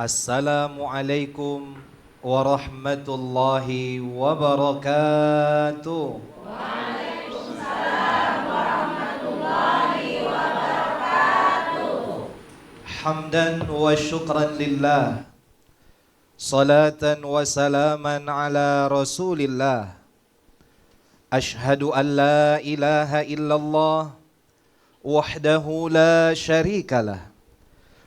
Assalamualaikum warahmatullahi wabarakatuh. Waalaikumsalam warahmatullahi wabarakatuh. Hamdan wa syukran lillah, salatan wa salaman ala rasulillah. Ashhadu an la ilaha illallah wahdahu la syarikalah,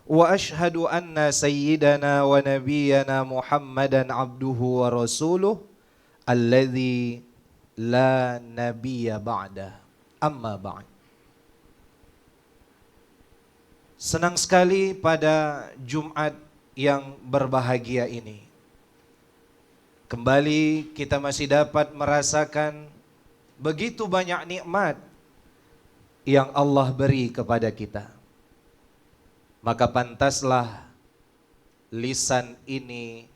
wa ashhadu anna sayyidana wa nabiyyana Muhammadan abduhu wa rasuluh alladzi la nabiyya ba'da. Amma ba'd. Senang sekali pada Jumat yang berbahagia ini, kembali kita masih dapat merasakan begitu banyak nikmat yang Allah beri kepada kita. Maka pantaslah lisan ini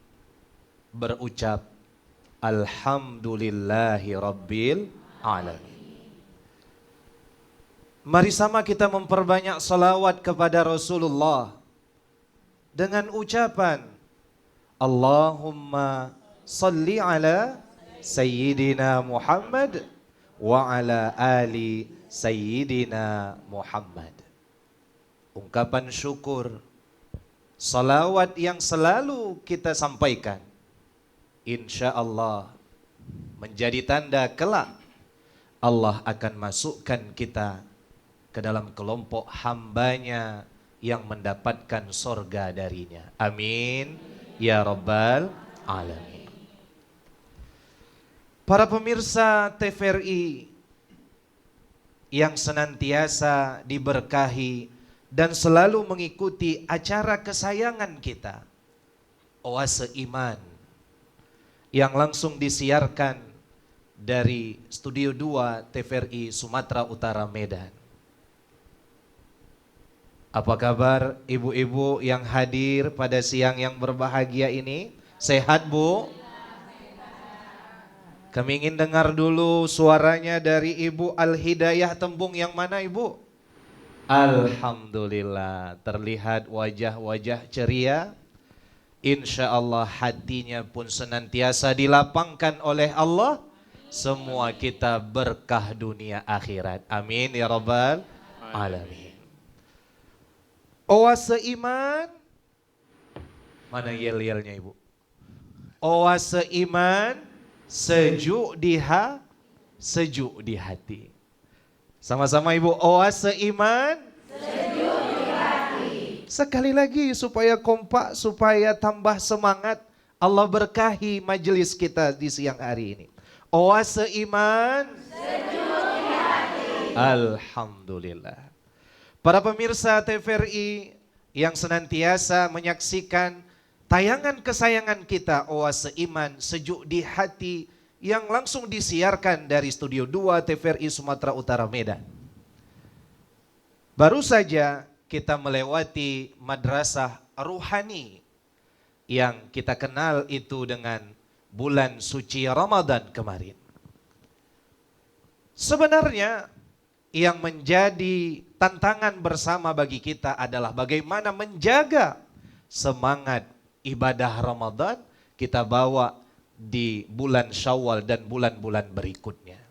berucap Alhamdulillahi Rabbil Alamin. Mari sama kita memperbanyak salawat kepada Rasulullah dengan ucapan Allahumma salli ala Sayyidina Muhammad wa ala ali Sayyidina Muhammad. Ungkapan syukur, salawat yang selalu kita sampaikan, insya Allah menjadi tanda kelak Allah akan masukkan kita ke dalam kelompok hambanya yang mendapatkan sorga darinya. Amin ya Rabbal Alamin. Para pemirsa TVRI yang senantiasa diberkahi dan selalu mengikuti acara kesayangan kita, Oase Iman, yang langsung disiarkan dari Studio 2 TVRI Sumatera Utara Medan. Apa kabar ibu-ibu yang hadir pada siang yang berbahagia ini? Sehat, Bu? Kami ingin dengar dulu suaranya dari Ibu Al-Hidayah Tembung yang mana, Ibu? Alhamdulillah, terlihat wajah-wajah ceria. Insya Allah hatinya pun senantiasa dilapangkan oleh Allah. Semua kita berkah dunia akhirat. Amin ya Rabbal Alamin. Oase Iman. Mana yel-yelnya Ibu? Oase Iman, sejuk sejuk di hati. Sama-sama Ibu, Oase Iman, sejuk di hati. Sekali lagi supaya kompak, supaya tambah semangat, Allah berkahi majelis kita di siang hari ini. Oase Iman, sejuk di hati. Alhamdulillah. Para pemirsa TVRI yang senantiasa menyaksikan tayangan kesayangan kita, Oase Iman, sejuk di hati, yang langsung disiarkan dari Studio 2 TVRI Sumatera Utara Medan. Baru saja kita melewati madrasah ruhani yang kita kenal itu dengan bulan suci Ramadan kemarin. Sebenarnya yang menjadi tantangan bersama bagi kita adalah bagaimana menjaga semangat ibadah Ramadan kita bawa di bulan Syawal dan bulan-bulan berikutnya.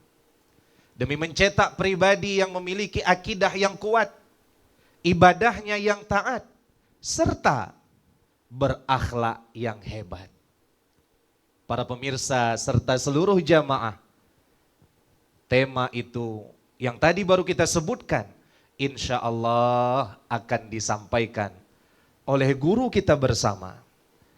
Demi mencetak pribadi yang memiliki akidah yang kuat, ibadahnya yang taat, serta berakhlak yang hebat. Para pemirsa serta seluruh jamaah, tema itu yang tadi baru kita sebutkan, insya Allah akan disampaikan oleh guru kita bersama.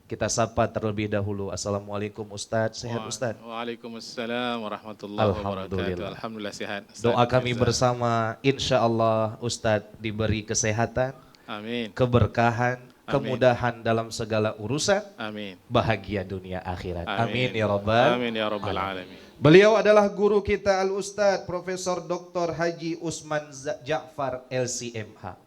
Kita sapa terlebih dahulu. Assalamualaikum Ustadz, sehat Ustadz? Waalaikumsalam warahmatullahi wabarakatuh. Alhamdulillah sehat. Doa kami bersama, insya Allah Ustadz diberi kesehatan, amin, keberkahan, amin, kemudahan dalam segala urusan, amin, bahagia dunia akhirat. amin, Amin ya Rabbal alamin. Beliau adalah guru kita Al-Ustadz Profesor Dr. Haji Usman Ja'far LCMH.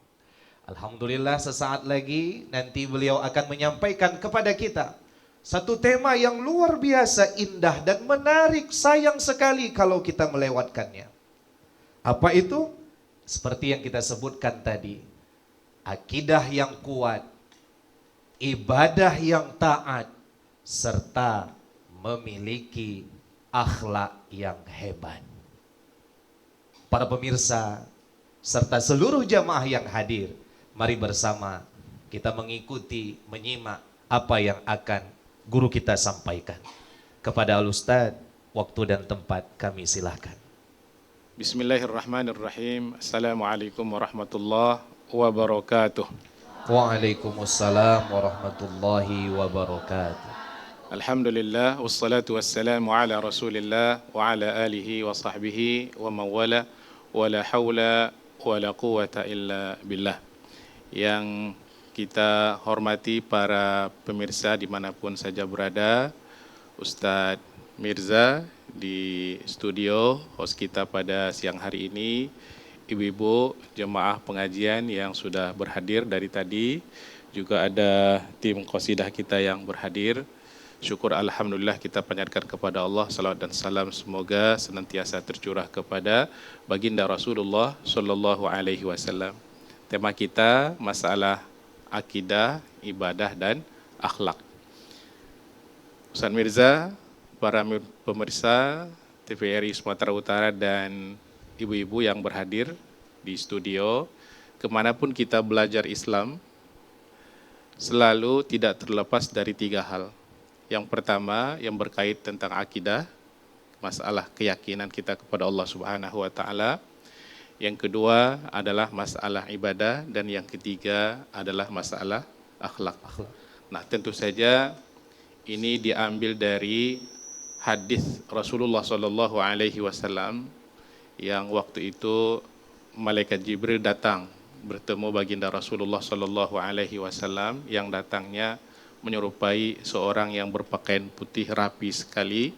Alhamdulillah sesaat lagi nanti beliau akan menyampaikan kepada kita satu tema yang luar biasa indah dan menarik, sayang sekali kalau kita melewatkannya. Apa itu? Seperti yang kita sebutkan tadi, akidah yang kuat, ibadah yang taat, serta memiliki akhlak yang hebat. Para pemirsa, serta seluruh jamaah yang hadir, mari bersama kita mengikuti, menyimak apa yang akan guru kita sampaikan. Kepada Al-Ustadz, waktu dan tempat kami silahkan. Bismillahirrahmanirrahim. Assalamualaikum warahmatullahi wabarakatuh. Waalaikumsalam warahmatullahi wabarakatuh. Alhamdulillah, wassalatu wassalamu ala rasulillah wa ala alihi wa sahbihi wa mawala wa la hawla wa la quwata illa billah. Yang kita hormati para pemirsa dimanapun saja berada, Ustadz Mirza di studio host kita pada siang hari ini, ibu-ibu jemaah pengajian yang sudah berhadir dari tadi, juga ada tim qasidah kita yang berhadir. Syukur alhamdulillah kita panjatkan kepada Allah salawat dan salam semoga senantiasa tercurah kepada baginda Rasulullah sallallahu alaihi wasallam. Tema kita masalah akidah, ibadah dan akhlak. Ustaz Mirza, para pemirsa TVRI Sumatera Utara dan ibu-ibu yang berhadir di studio, kemanapun kita belajar Islam, selalu tidak terlepas dari 3 hal. Yang pertama yang berkait tentang akidah, masalah keyakinan kita kepada Allah Subhanahu wa taala. Yang kedua adalah masalah ibadah dan yang ketiga adalah masalah akhlak. Nah, tentu saja ini diambil dari hadis Rasulullah Shallallahu Alaihi Wasallam yang waktu itu malaikat Jibril datang bertemu baginda Rasulullah Shallallahu Alaihi Wasallam yang datangnya menyerupai seorang yang berpakaian putih rapi sekali,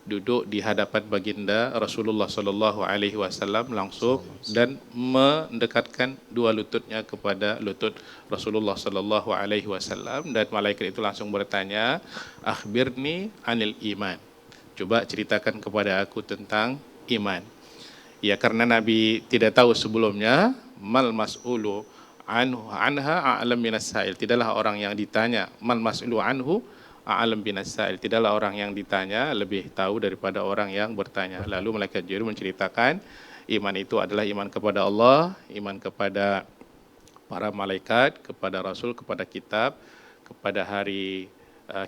duduk di hadapan baginda Rasulullah Shallallahu Alaihi Wasallam langsung dan mendekatkan 2 lututnya kepada lutut Rasulullah Shallallahu Alaihi Wasallam, dan malaikat itu langsung bertanya, akhbirni anil iman, coba ceritakan kepada aku tentang iman. Ya, karena Nabi tidak tahu sebelumnya, mal mas'ulu anha a'lam minas sa'il, tidaklah orang yang ditanya mal mas'ulu anhu a'lam binas sa'il, tidaklah orang yang ditanya lebih tahu daripada orang yang bertanya. Lalu malaikat Jibril menceritakan iman itu adalah iman kepada Allah, iman kepada para malaikat, kepada Rasul, kepada kitab, kepada hari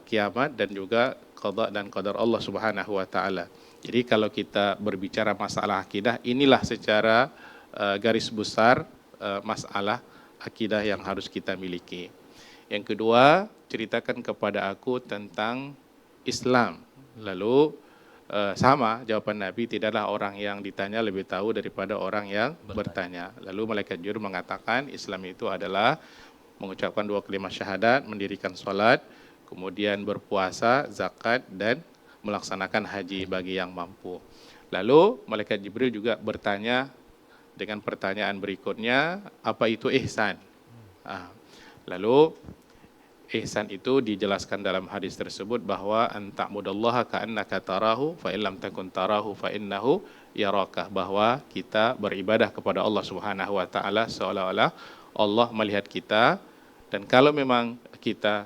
kiamat, dan juga qada dan qadar Allah Subhanahu wa taala. Jadi kalau kita berbicara masalah akidah, inilah secara garis besar masalah akidah yang harus kita miliki. Yang kedua, ceritakan kepada aku tentang Islam. Lalu sama jawaban Nabi, tidaklah orang yang ditanya lebih tahu daripada orang yang bertanya. Lalu malaikat Jibril mengatakan Islam itu adalah mengucapkan 2 kalimat syahadat, mendirikan sholat, kemudian berpuasa, zakat, dan melaksanakan haji bagi yang mampu. Lalu malaikat Jibril juga bertanya dengan pertanyaan berikutnya, apa itu ihsan? Lalu ihsan itu dijelaskan dalam hadis tersebut bahwa anta'budallaha ka'annaka tarahu fa illam takun tarahu fa innahu yaraka, bahwa kita beribadah kepada Allah Subhanahu wa taala seolah-olah Allah melihat kita, dan kalau memang kita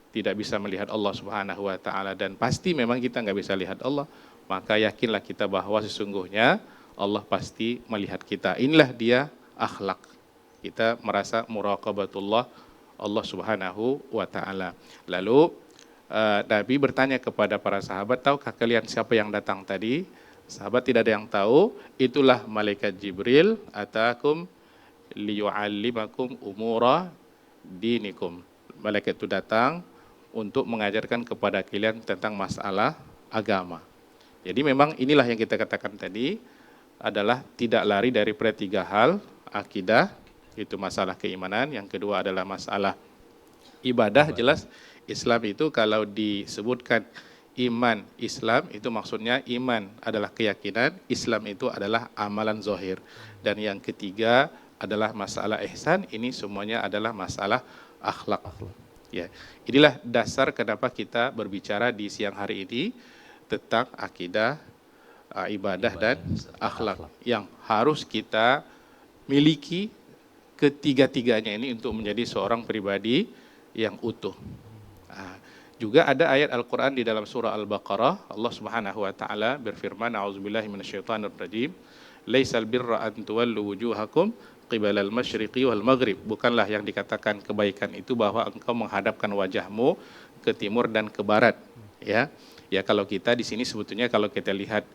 tidak bisa melihat Allah Subhanahu wa taala, dan pasti memang kita nggak bisa lihat Allah, maka yakinlah kita bahwa sesungguhnya Allah pasti melihat kita. Inilah dia akhlak. Kita merasa muraqabatullah Allah Subhanahu wa taala. Lalu Nabi bertanya kepada para sahabat, tahukah kalian siapa yang datang tadi? Sahabat tidak ada yang tahu. Itulah malaikat Jibril atakum liyu'allimakum umura dinikum. Malaikat itu datang untuk mengajarkan kepada kalian tentang masalah agama. Jadi memang inilah yang kita katakan tadi adalah tidak lari daripada 3 hal, akidah, itu masalah keimanan. Yang kedua adalah masalah ibadah. Jelas Islam itu kalau disebutkan iman Islam itu maksudnya iman adalah keyakinan, Islam itu adalah amalan zahir. Dan yang ketiga adalah masalah ihsan, ini semuanya adalah masalah akhlak. Ya, inilah dasar kenapa kita berbicara di siang hari ini tentang akidah, ibadah dan akhlak yang harus kita miliki ketiga-tiganya ini untuk menjadi seorang pribadi yang utuh. Juga ada ayat Al-Quran di dalam surah Al-Baqarah, Allah Subhanahu wa taala berfirman, a'udzubillahi minasyaitonir rajim, laisal birra an tuwallu wujuhakum qibalal masyriqi wal maghrib. Bukanlah yang dikatakan kebaikan itu bahwa engkau menghadapkan wajahmu ke timur dan ke barat, ya. Ya, kalau kita di sini sebetulnya kalau kita lihat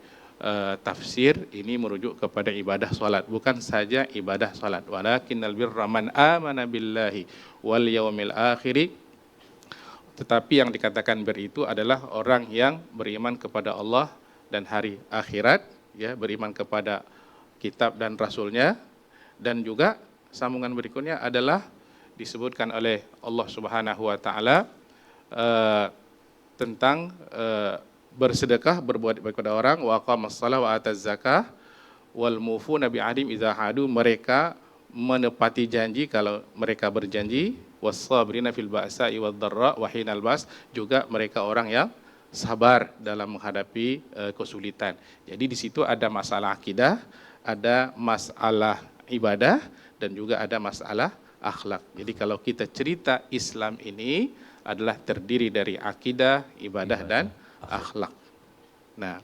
tafsir ini merujuk kepada ibadah salat, bukan saja ibadah salat. Walakinnal birra man amana billahi wal yaumil akhir. Tetapi yang dikatakan itu adalah orang yang beriman kepada Allah dan hari akhirat, ya, beriman kepada kitab dan rasulnya, dan juga sambungan berikutnya adalah disebutkan oleh Allah Subhanahu wa taala tentang bersedekah, berbuat baik kepada orang, wa aqamas shalah wa ataz zakah wal mufuna bi ahdim idza hadu, mereka menepati janji kalau mereka berjanji, was-sabirina fil ba'sa'i wad-dharra wa hinal ba's, juga mereka orang yang sabar dalam menghadapi kesulitan. Jadi di situ ada masalah akidah, ada masalah ibadah, dan juga ada masalah akhlak. Jadi kalau kita cerita Islam ini adalah terdiri dari akidah, ibadah dan akhlak. Nah,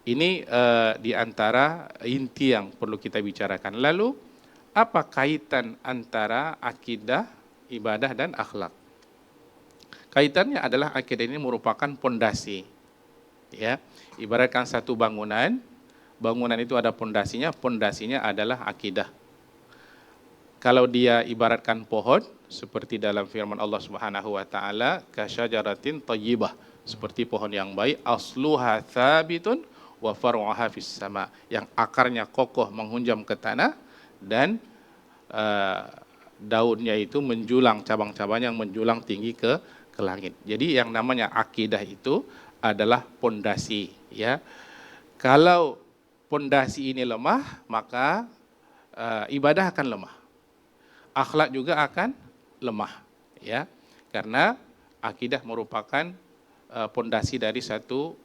ini di antara inti yang perlu kita bicarakan. Lalu apa kaitan antara akidah, ibadah dan akhlak? Kaitannya adalah akidah ini merupakan pondasi. Ya, ibaratkan satu bangunan, bangunan itu ada pondasinya, pondasinya adalah akidah. Kalau dia ibaratkan pohon, seperti dalam firman Allah Subhanahu wa taala, kasyajaratin thayyibah, seperti pohon yang baik, asluha tsabitun wa far'uha fis sama, yang akarnya kokoh menghunjam ke tanah dan daunnya itu menjulang, cabang-cabangnya yang menjulang tinggi ke langit. Jadi yang namanya akidah itu adalah pondasi, ya. Kalau pondasi ini lemah, maka ibadah akan lemah. Akhlak juga akan lemah, ya. Karena akidah merupakan pondasi dari satu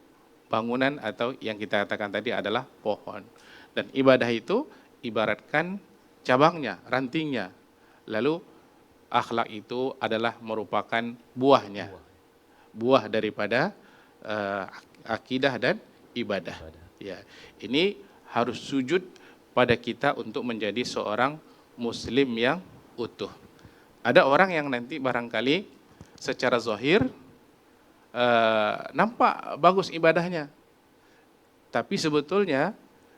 bangunan atau yang kita katakan tadi adalah pohon. Dan ibadah itu ibaratkan cabangnya, rantingnya. Lalu akhlak itu adalah merupakan buahnya. Buah daripada akidah dan ibadah. Ya, ini harus sujud pada kita untuk menjadi seorang muslim yang utuh. Ada orang yang nanti barangkali secara zahir nampak bagus ibadahnya, tapi sebetulnya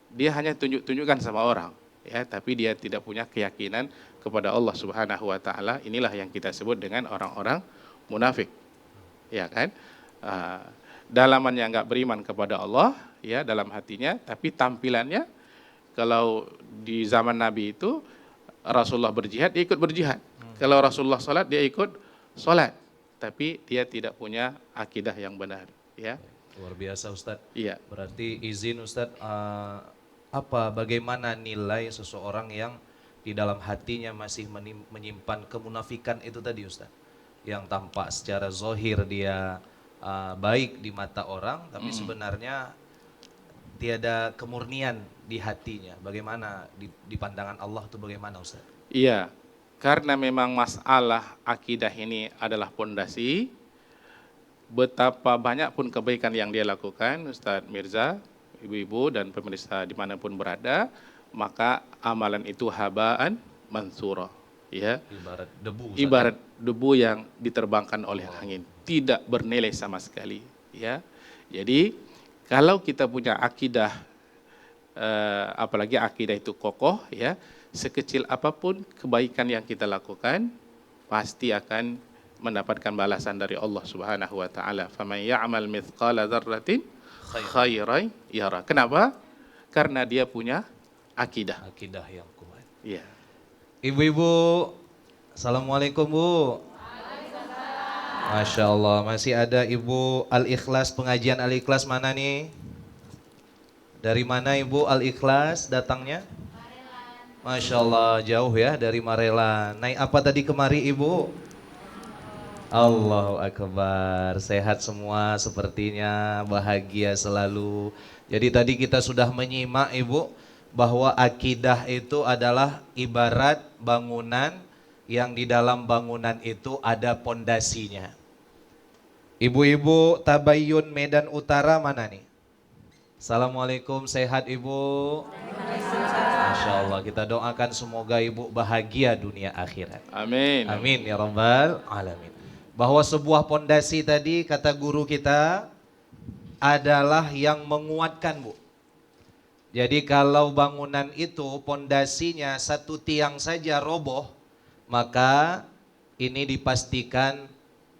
dia hanya tunjuk-tunjukkan sama orang, ya, tapi dia tidak punya keyakinan kepada Allah Subhanahu wa taala. Inilah yang kita sebut dengan orang-orang munafik, ya kan? Dalamannya enggak beriman kepada Allah, ya, dalam hatinya, tapi tampilannya, kalau di zaman Nabi itu Rasulullah berjihad, dia ikut berjihad. Kalau Rasulullah salat, dia ikut salat, tapi dia tidak punya akidah yang benar, ya. Luar biasa, Ustadz. Iya. Berarti izin Ustadz, bagaimana nilai seseorang yang di dalam hatinya masih menyimpan kemunafikan itu tadi, Ustadz, yang tampak secara zahir dia baik di mata orang, tapi sebenarnya tiada kemurnian di hatinya. Bagaimana di pandangan Allah itu bagaimana, Ustadz? Iya, karena memang masalah akidah ini adalah pondasi. Betapa banyak pun kebaikan yang dia lakukan, Ustadz Mirza, ibu-ibu dan pemirsa dimanapun berada, maka amalan itu habaan mansura, ya. Ibarat debu, Ustadz. Ibarat debu yang diterbangkan oleh angin, tidak bernilai sama sekali, ya. Jadi kalau kita punya akidah, apalagi akidah itu kokoh, ya, sekecil apapun kebaikan yang kita lakukan pasti akan mendapatkan balasan dari Allah Subhanahu wa taala. Faman ya'mal mithqala dzarratin khairan yara. Kenapa? Karena dia punya akidah. Akidah yang kuat. Iya. Ibu-ibu, assalamualaikum, Bu. Masya Allah, masih ada Ibu Al-Ikhlas, pengajian Al-Ikhlas mana nih? Dari mana Ibu Al-Ikhlas datangnya? Masya Allah, jauh ya dari Marelan. Naik apa tadi kemari Ibu? Allahu Akbar, sehat semua sepertinya, bahagia selalu. Jadi tadi kita sudah menyimak Ibu, bahwa akidah itu adalah ibarat bangunan yang di dalam bangunan itu ada pondasinya. Ibu-ibu Tabayyun Medan Utara mana nih? Assalamualaikum, sehat ibu? Masya Allah, kita doakan semoga ibu bahagia dunia akhirat. Amin. Amin ya rabbal alamin. Bahwa sebuah pondasi tadi kata guru kita adalah yang menguatkan, Bu. Jadi kalau bangunan itu pondasinya satu tiang saja roboh, maka ini dipastikan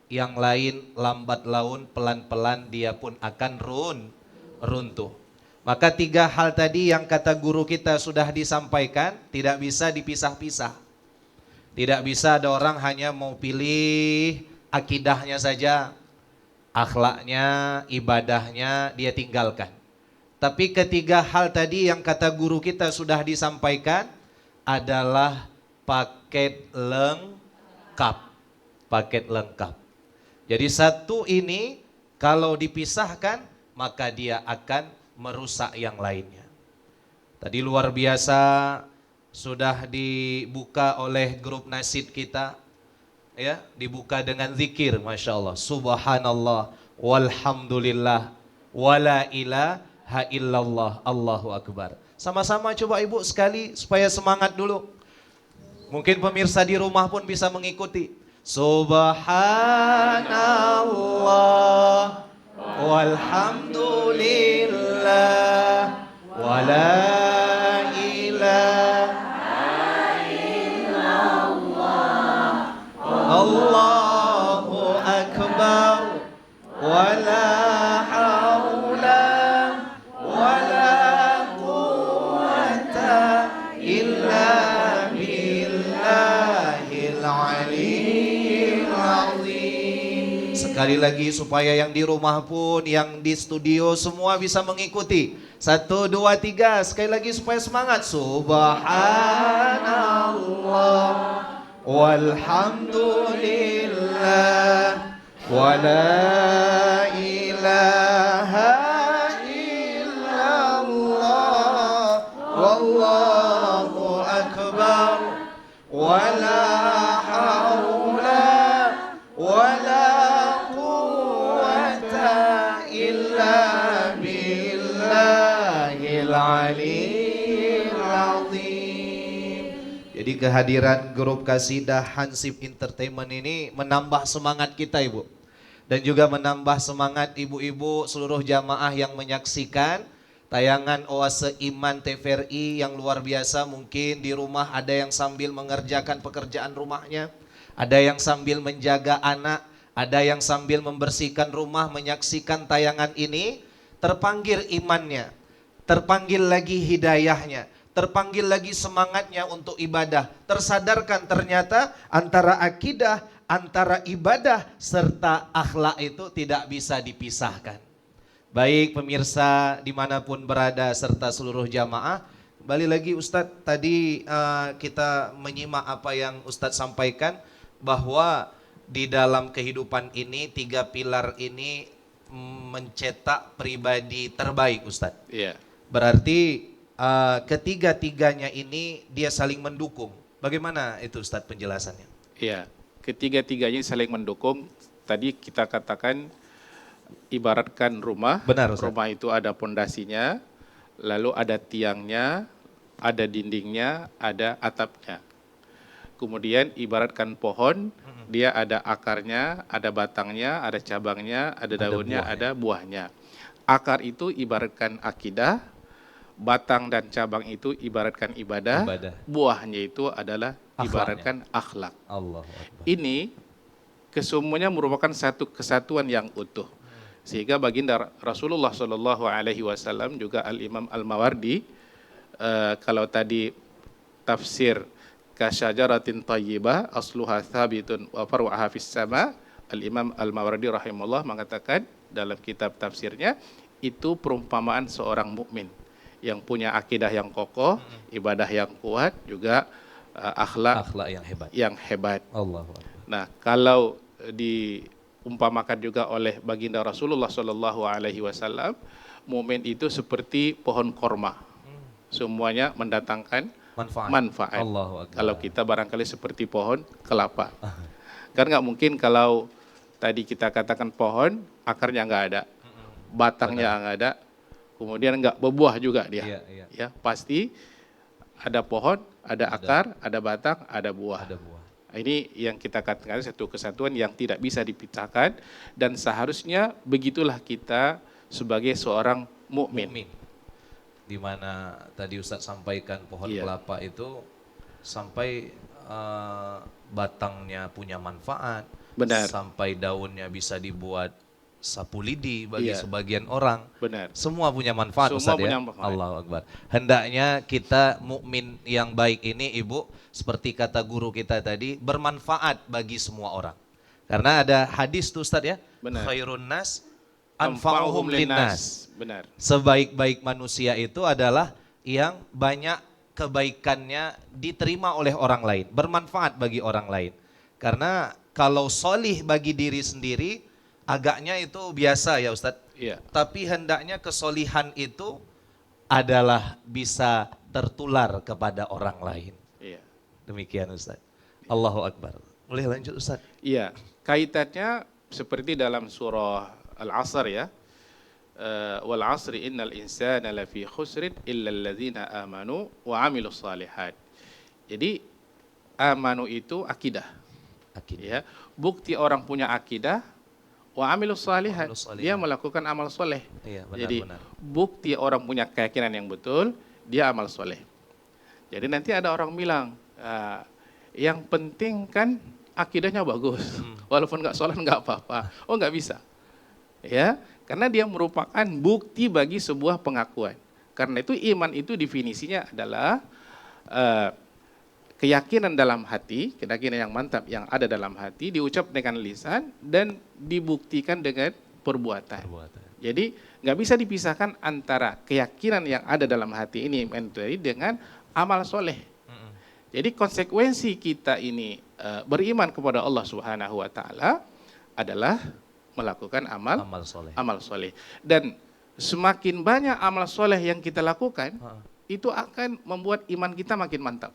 yang lain lambat laun pelan-pelan dia pun akan runtuh. Maka tiga hal tadi yang kata guru kita sudah disampaikan tidak bisa dipisah-pisah. Tidak bisa ada orang hanya mau pilih akidahnya saja, akhlaknya, ibadahnya dia tinggalkan. Tapi ketiga hal tadi yang kata guru kita sudah disampaikan adalah paket lengkap. Paket lengkap. Jadi satu ini kalau dipisahkan maka dia akan merusak yang lainnya. Tadi luar biasa sudah dibuka oleh grup nasid kita, ya, dibuka dengan zikir, masya Allah, subhanallah, walhamdulillah, wala ilaha illallah, Allahu akbar. Sama-sama coba ibu sekali supaya semangat dulu. Mungkin pemirsa di rumah pun bisa mengikuti. Subhanallah, walhamdulillah, wala ilaha illallah, Allahu akbar, wala haula wala quwwata illa billahil aliyyil azim. Sekali lagi supaya yang di rumah pun, yang di studio semua bisa mengikuti. 1, 2, 3, sekali lagi supaya semangat. Subhanallah, walhamdulillah, wala ilaha illallah, wallahu akbar, wala haula wala quwwata illa billahil aliyyil azim. Jadi kehadiran grup Kasidah Hansip Entertainment ini menambah semangat kita ibu. Dan juga menambah semangat ibu-ibu seluruh jamaah yang menyaksikan tayangan Oase Iman TVRI yang luar biasa. Mungkin di rumah ada yang sambil mengerjakan pekerjaan rumahnya, ada yang sambil menjaga anak, ada yang sambil membersihkan rumah menyaksikan tayangan ini. Terpanggil imannya, terpanggil lagi hidayahnya, terpanggil lagi semangatnya untuk ibadah. Tersadarkan ternyata antara akidah, antara ibadah serta akhlak itu tidak bisa dipisahkan. Baik pemirsa dimanapun berada serta seluruh jamaah, kembali lagi Ustadz, tadi kita menyimak apa yang Ustadz sampaikan, bahwa di dalam kehidupan ini 3 pilar ini mencetak pribadi terbaik Ustadz. Iya. Berarti ketiga-tiganya ini dia saling mendukung. Bagaimana itu Ustadz penjelasannya? Iya. Ketiga-tiganya saling mendukung. Tadi kita katakan ibaratkan rumah. Benar, Ustaz. Rumah itu ada pondasinya, lalu ada tiangnya, ada dindingnya, ada atapnya. Kemudian ibaratkan pohon, dia ada akarnya, ada batangnya, ada cabangnya, ada daunnya, ada buahnya. Akar itu ibaratkan akidah, batang dan cabang itu ibaratkan ibadah. Buahnya itu adalah ibaratkan akhlak. Allahu Akbar. Ini kesemuanya merupakan satu kesatuan yang utuh. Sehingga baginda Rasulullah SAW juga Al-Imam Al-Mawardi, kalau tadi tafsir kasyajaratin tayyibah asluha thabitun wa far'uha fis sama, Al-Imam Al-Mawardi rahimahullah mengatakan dalam kitab tafsirnya, itu perumpamaan seorang mukmin yang punya akidah yang kokoh, ibadah yang kuat, juga akhlak yang hebat. Allahu Akbar. Nah, kalau diumpamakan juga oleh baginda Rasulullah SAW, mukmin itu seperti pohon korma. Semuanya mendatangkan manfaat. Allahu Akbar. Kalau kita barangkali seperti pohon kelapa. Kan nggak mungkin kalau tadi kita katakan pohon, akarnya nggak ada, batangnya nggak ada, kemudian nggak berbuah juga dia. Iya, iya. Ya, pasti ada pohon, ada akar, ada batang, ada buah. Ada buah. Ini yang kita katakan satu kesatuan yang tidak bisa dipisahkan, dan seharusnya begitulah kita sebagai seorang mukmin. Di mana tadi Ustadz sampaikan pohon Iya. kelapa itu sampai batangnya punya manfaat, Benar. sampai daunnya bisa dibuat sapu lidi bagi Iya. sebagian orang. Benar. Semua punya manfaat, Semua Ustadz, punya ya. manfaat. Allahu Akbar. Hendaknya kita mukmin yang baik ini, Ibu, seperti kata guru kita tadi, bermanfaat bagi semua orang. Karena ada hadis tuh, Ustadz, ya. Benar. Khairun nas anfa'uhum linnas. Benar. Sebaik-baik manusia itu adalah yang banyak kebaikannya diterima oleh orang lain, bermanfaat bagi orang lain. Karena kalau solih bagi diri sendiri, agaknya itu biasa ya Ustadz. Iya. Tapi hendaknya kesolihan itu adalah bisa tertular kepada orang lain. Iya. Demikian Ustadz. Allahu Akbar. Boleh lanjut Ustadz? Iya, kaitannya seperti dalam surah Al-Asr, ya. Wal 'asri innal insana lafi khusrin illa alladzina amanu wa 'amilus shalihat. Jadi amanu itu akidah. Ya, bukti orang punya akidah, wa 'amilus shalihat, dia melakukan amal soleh. Iya, benar, Jadi benar. bukti orang punya keyakinan yang betul, dia amal soleh. Jadi nanti ada orang bilang, yang penting kan akidahnya bagus, walaupun nggak sholat nggak apa-apa. Oh, nggak bisa, ya, karena dia merupakan bukti bagi sebuah pengakuan. Karena itu iman itu definisinya adalah keyakinan dalam hati, keyakinan yang mantap yang ada dalam hati, diucap dengan lisan dan dibuktikan dengan perbuatan. Jadi nggak bisa dipisahkan antara keyakinan yang ada dalam hati ini dengan amal soleh. Jadi konsekuensi kita ini beriman kepada Allah Subhanahu Wa Taala adalah melakukan amal soleh. Dan semakin banyak amal soleh yang kita lakukan, itu akan membuat iman kita makin mantap.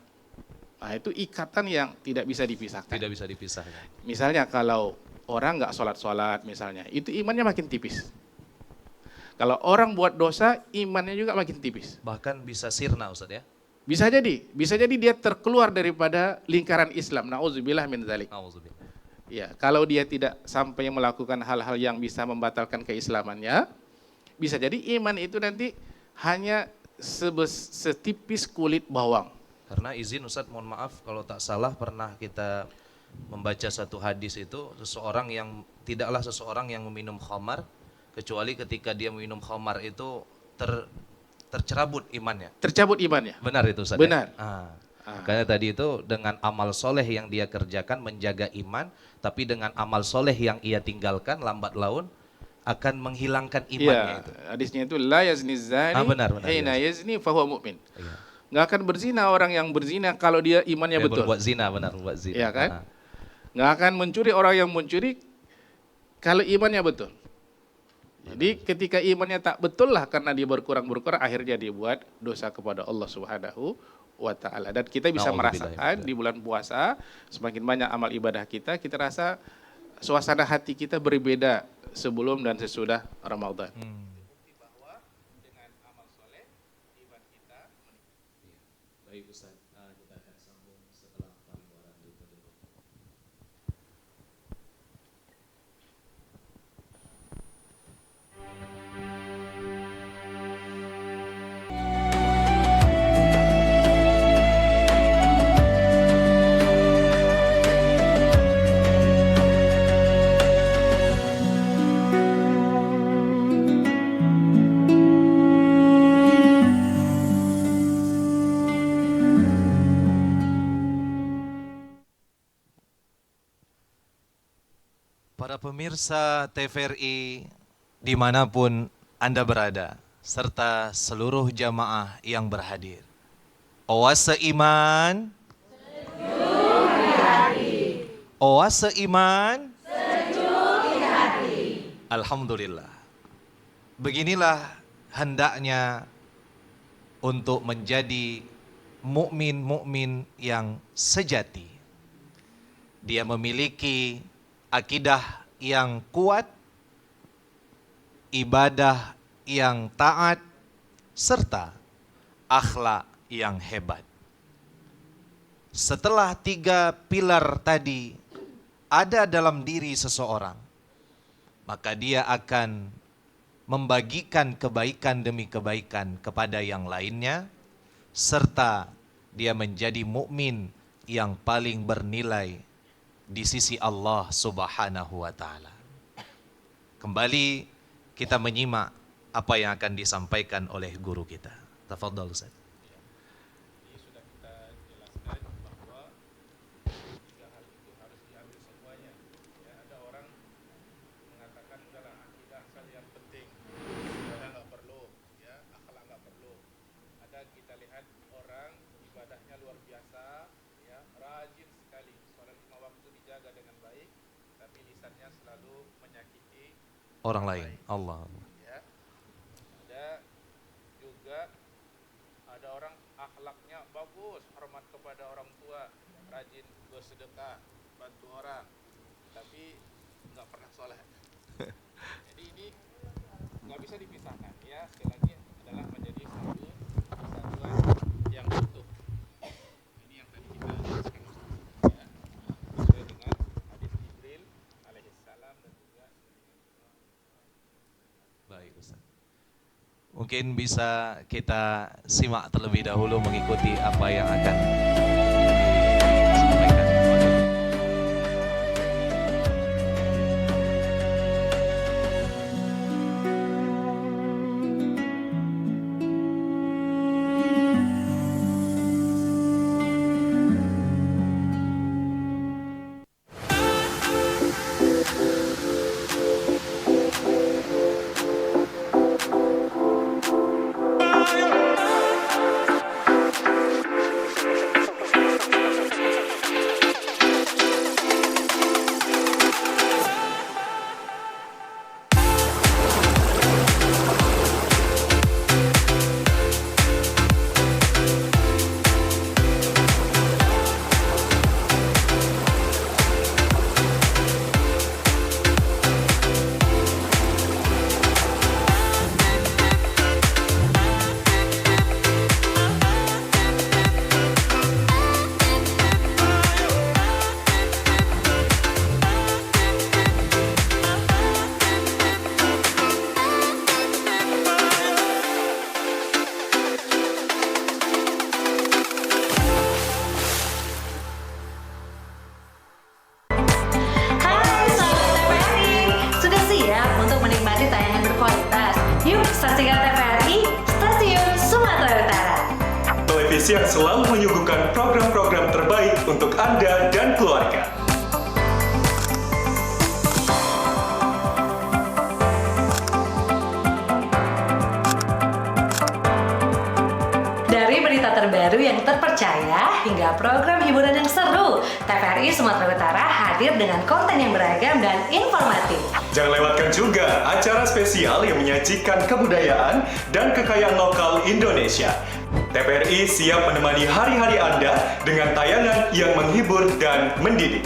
Nah, itu ikatan yang tidak bisa dipisahkan. Tidak bisa dipisahkan. Misalnya kalau orang nggak sholat misalnya, itu imannya makin tipis. Kalau orang buat dosa, imannya juga makin tipis. Bahkan bisa sirna Ustadz, ya. Bisa jadi dia terkeluar daripada lingkaran Islam. Nauzubillah min dzalik. Ya, kalau dia tidak sampai melakukan hal-hal yang bisa membatalkan keislamannya, bisa jadi iman itu nanti hanya setipis kulit bawang. Karena izin Ustadz, mohon maaf kalau tak salah, pernah kita membaca satu hadis itu, tidaklah seseorang yang meminum khamar kecuali ketika dia meminum khamar itu tercerabut imannya. Tercabut imannya. Benar itu Ustadz? Benar. Ya? Karena tadi itu dengan amal soleh yang dia kerjakan menjaga iman, tapi dengan amal soleh yang ia tinggalkan lambat laun akan menghilangkan imannya. Itu. Hadisnya itu la yazni zani hina yazni fahuwa mu'min. Iya. Nggak akan berzina orang yang berzina kalau dia imannya betul. Berbuat zina, berbuat zina. Iya kan? Nggak akan mencuri orang yang mencuri kalau imannya betul. Jadi ketika imannya tak betul lah, karena dia berkurang akhirnya dia buat dosa kepada Allah Subhanahu Wa Ta'ala. Dan kita bisa merasakan di bulan puasa semakin banyak amal ibadah kita rasa suasana hati kita berbeda sebelum dan sesudah Ramadan. Bukti bahwa dengan amal soleh iman kita meningkat. Baik Ustaz, kita akan sambung setelah pariwara berikut ini. Para pemirsa TVRI dimanapun Anda berada, serta seluruh jamaah yang berhadir. Oase iman, sejuk di hati. Oase iman, sejuk di hati. Alhamdulillah. Beginilah hendaknya untuk menjadi mukmin yang sejati. Dia memiliki akidah yang kuat, ibadah yang taat, serta akhlak yang hebat. Setelah 3 pilar tadi ada dalam diri seseorang, maka dia akan membagikan kebaikan demi kebaikan kepada yang lainnya, serta dia menjadi mukmin yang paling bernilai di sisi Allah Subhanahu wa taala. Kembali kita menyimak apa yang akan disampaikan oleh guru kita. Tafadhal Ustaz. Ini sudah kita jelaskan bahwa 3 hal itu harus diambil semuanya. Ya, ada orang mengatakan udahlah akidah saja yang penting, ibadah nggak perlu, ya, akhlak nggak perlu. Ada kita lihat orang ibadahnya luar biasa, ya, rajin sekali, sholat 5 waktu dijaga dengan baik, tapi lisannya selalu menyakiti Orang lain, Allah. ya. Ada juga ada orang akhlaknya bagus, hormat kepada orang tua, rajin bersedekah, bantu orang, tapi nggak pernah sholat. Jadi ini nggak bisa dipisahkan, ya. Sekali lagi adalah menjadi satu kesatuan yang utuh. Ini yang tadi kita jelaskan, ya, sesuai dengan hadis Jibril alaihissalam dan juga Baik Ustaz. Mungkin bisa kita simak terlebih dahulu mengikuti apa yang akan disampaikan. Hai sahabat TVRI, sudah siap untuk menikmati tayangan berkualitas? Yuk saksikan TVRI, Stasiun Sumatera Utara. Televisi yang selalu menyuguhkan program-program terbaik untuk Anda dan keluarga. Dari berita terbaru yang terpercaya hingga program hiburan yang seru, TVRI Sumatera Utara hadir dengan konten yang beragam dan informatif. Jangan lewatkan juga acara spesial yang menyajikan kebudayaan dan kekayaan lokal Indonesia. TVRI siap menemani hari-hari Anda dengan tayangan yang menghibur dan mendidik.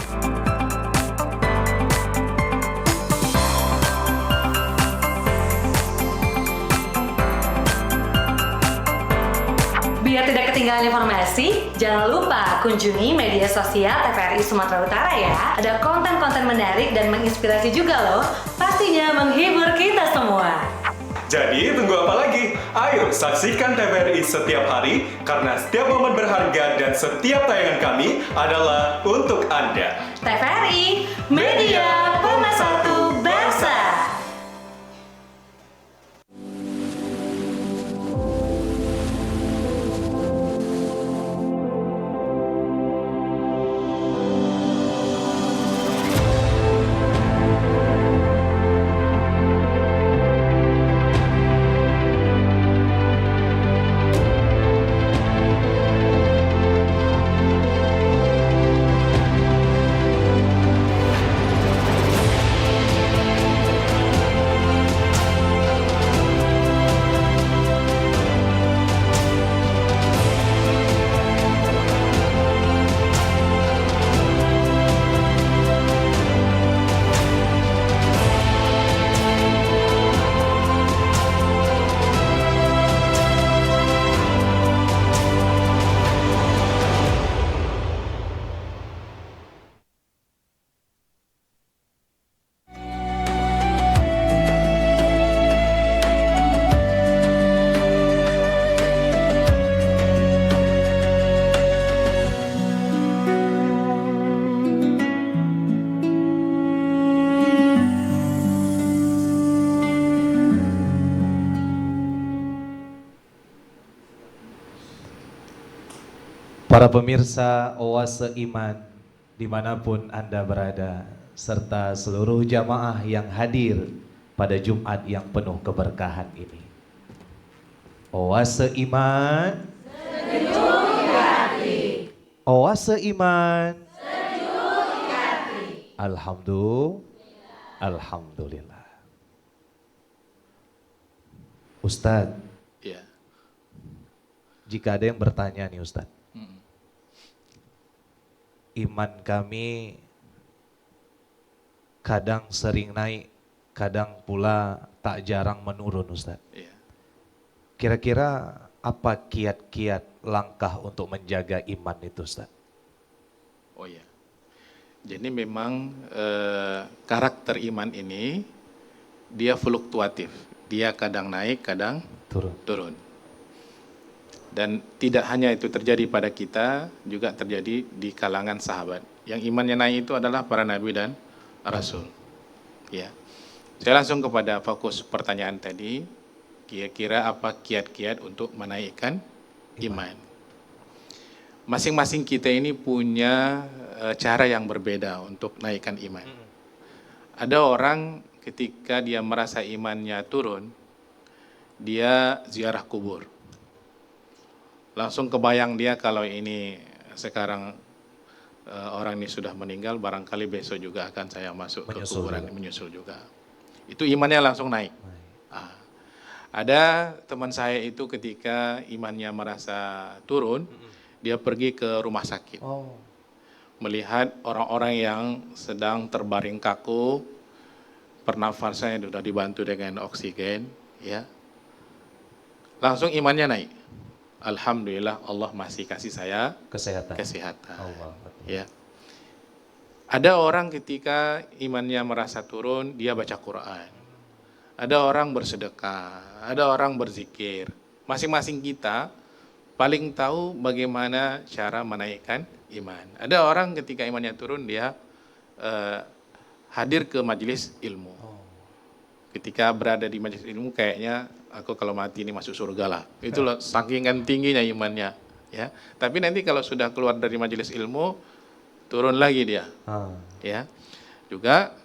Biar tidak ketinggalan informasi, jangan lupa kunjungi media sosial TVRI Sumatera Utara ya. Ada konten-konten menarik dan menginspirasi juga loh. Pastinya menghibur kita semua. Jadi tunggu apa lagi? Ayo saksikan TVRI setiap hari karena setiap momen berharga dan setiap tayangan kami adalah untuk Anda. TVRI, Media Pemersatu Bangsa. Para pemirsa Oase Iman dimanapun Anda berada, serta seluruh jamaah yang hadir pada Jumat yang penuh keberkahan ini. Oase Iman, sejuk di hati. Oase Iman, sejuk di hati. Alhamdulillah. Ustadz, Ya. jika ada yang bertanya nih Ustadz, iman kami kadang sering naik, kadang pula tak jarang menurun Ustadz. Ya. Kira-kira apa kiat-kiat langkah untuk menjaga iman itu Ustadz? Oh ya. Jadi memang karakter iman ini dia fluktuatif. Dia kadang naik, kadang turun. Dan tidak hanya itu terjadi pada kita, juga terjadi di kalangan sahabat. Yang imannya naik itu adalah para nabi dan rasul. Ya. Saya langsung kepada fokus pertanyaan tadi. Kira-kira apa kiat-kiat untuk menaikkan iman? Masing-masing kita ini punya cara yang berbeda untuk naikkan iman. Ada orang ketika dia merasa imannya turun, dia ziarah kubur. Langsung kebayang dia kalau ini sekarang orang ini sudah meninggal, barangkali besok juga akan saya masuk ke kuburan, menyusul juga. Itu imannya langsung naik. Ada teman saya itu ketika imannya merasa turun, dia pergi ke rumah sakit. Melihat orang-orang yang sedang terbaring kaku, pernafasannya sudah dibantu dengan oksigen, ya. Langsung imannya naik. Alhamdulillah Allah masih kasih saya kesehatan. Ya. Ada orang ketika imannya merasa turun, dia baca Quran. Ada orang bersedekah, ada orang berzikir. Masing-masing kita paling tahu bagaimana cara menaikkan iman. Ada orang ketika imannya turun, dia hadir ke majelis ilmu. Ketika berada di majelis ilmu, kayaknya aku kalau mati ini masuk surga lah. Itulah saking tingginya imannya. Ya. Tapi nanti kalau sudah keluar dari majelis ilmu, turun lagi dia. Ya. Juga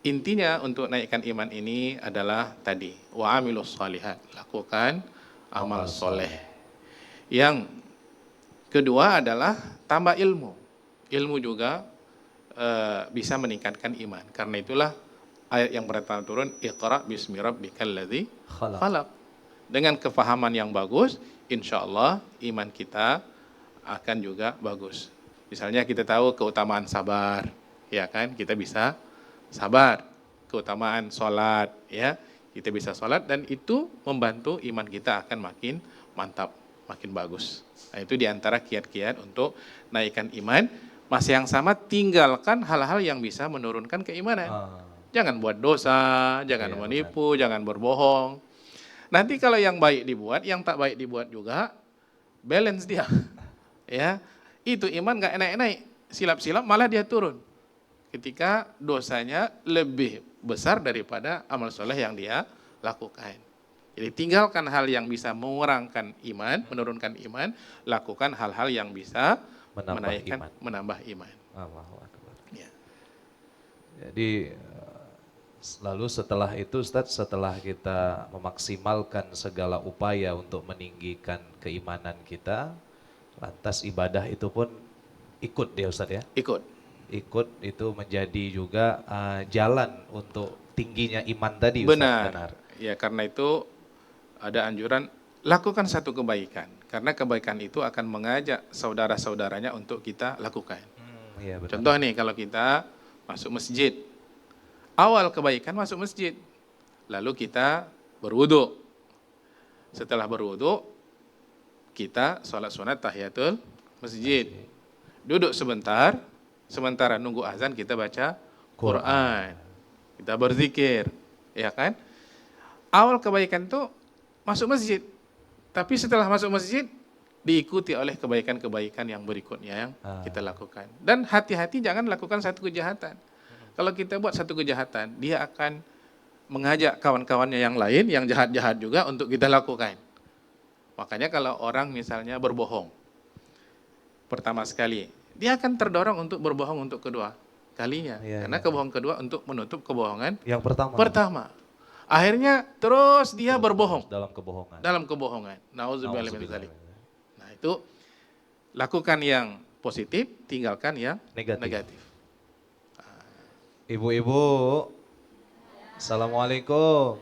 intinya untuk naikkan iman ini adalah tadi, wa amilus shalihat, lakukan amal soleh. Yang kedua adalah tambah ilmu. Ilmu juga bisa meningkatkan iman. Karena itulah ayat yang pertama turun, Iqra bismi rabbikal ladzi khalaq. Dengan kefahaman yang bagus, insya Allah iman kita akan juga bagus. Misalnya kita tahu keutamaan sabar, ya kan? Kita bisa sabar, keutamaan sholat, ya, kita bisa sholat dan itu membantu iman kita akan makin mantap, makin bagus. Nah, itu diantara kiat-kiat untuk naikkan iman. Masih yang sama, tinggalkan hal-hal yang bisa menurunkan keimanan. Jangan buat dosa, jangan menipu, jangan berbohong. Nanti kalau yang baik dibuat, yang tak baik dibuat juga, balance dia. Ya, itu iman nggak enak-enak, silap-silap malah dia turun. Ketika dosanya lebih besar daripada amal soleh yang dia lakukan. Jadi tinggalkan hal yang bisa mengurangkan iman, menurunkan iman, lakukan hal-hal yang bisa menambah iman. Ya. Jadi lalu setelah itu Ustadz, setelah kita memaksimalkan segala upaya untuk meninggikan keimanan kita, lantas ibadah itu pun ikut dia Ustadz ya? Ikut itu menjadi juga jalan untuk tingginya iman tadi Ustaz. Benar. Ya, karena itu ada anjuran lakukan satu kebaikan. Karena kebaikan itu akan mengajak saudara-saudaranya untuk kita lakukan. Iya, benar. Contoh nih, kalau kita masuk masjid. Awal kebaikan masuk masjid. Lalu kita berwudu. Setelah berwudu, kita sholat sunat tahiyatul masjid. Duduk sebentar. Sementara nunggu azan kita baca Quran. Kita berzikir, ya kan? Awal kebaikan itu masuk masjid. Tapi setelah masuk masjid diikuti oleh kebaikan-kebaikan yang berikutnya yang kita lakukan. Dan hati-hati jangan lakukan satu kejahatan. Kalau kita buat satu kejahatan, dia akan mengajak kawan-kawannya yang lain yang jahat-jahat juga untuk kita lakukan. Makanya kalau orang misalnya berbohong, pertama sekali, dia akan terdorong untuk berbohong untuk kedua kalinya. Iya, Karena iya. kebohongan kedua untuk menutup kebohongan Yang pertama. pertama. Akhirnya terus dia berbohong Dalam kebohongan. dalam kebohongan. Nauzubillah min Nauzubillah. dzalik. Nah, itu lakukan yang positif, tinggalkan yang Negatif. negatif. Ibu-ibu, Assalamualaikum.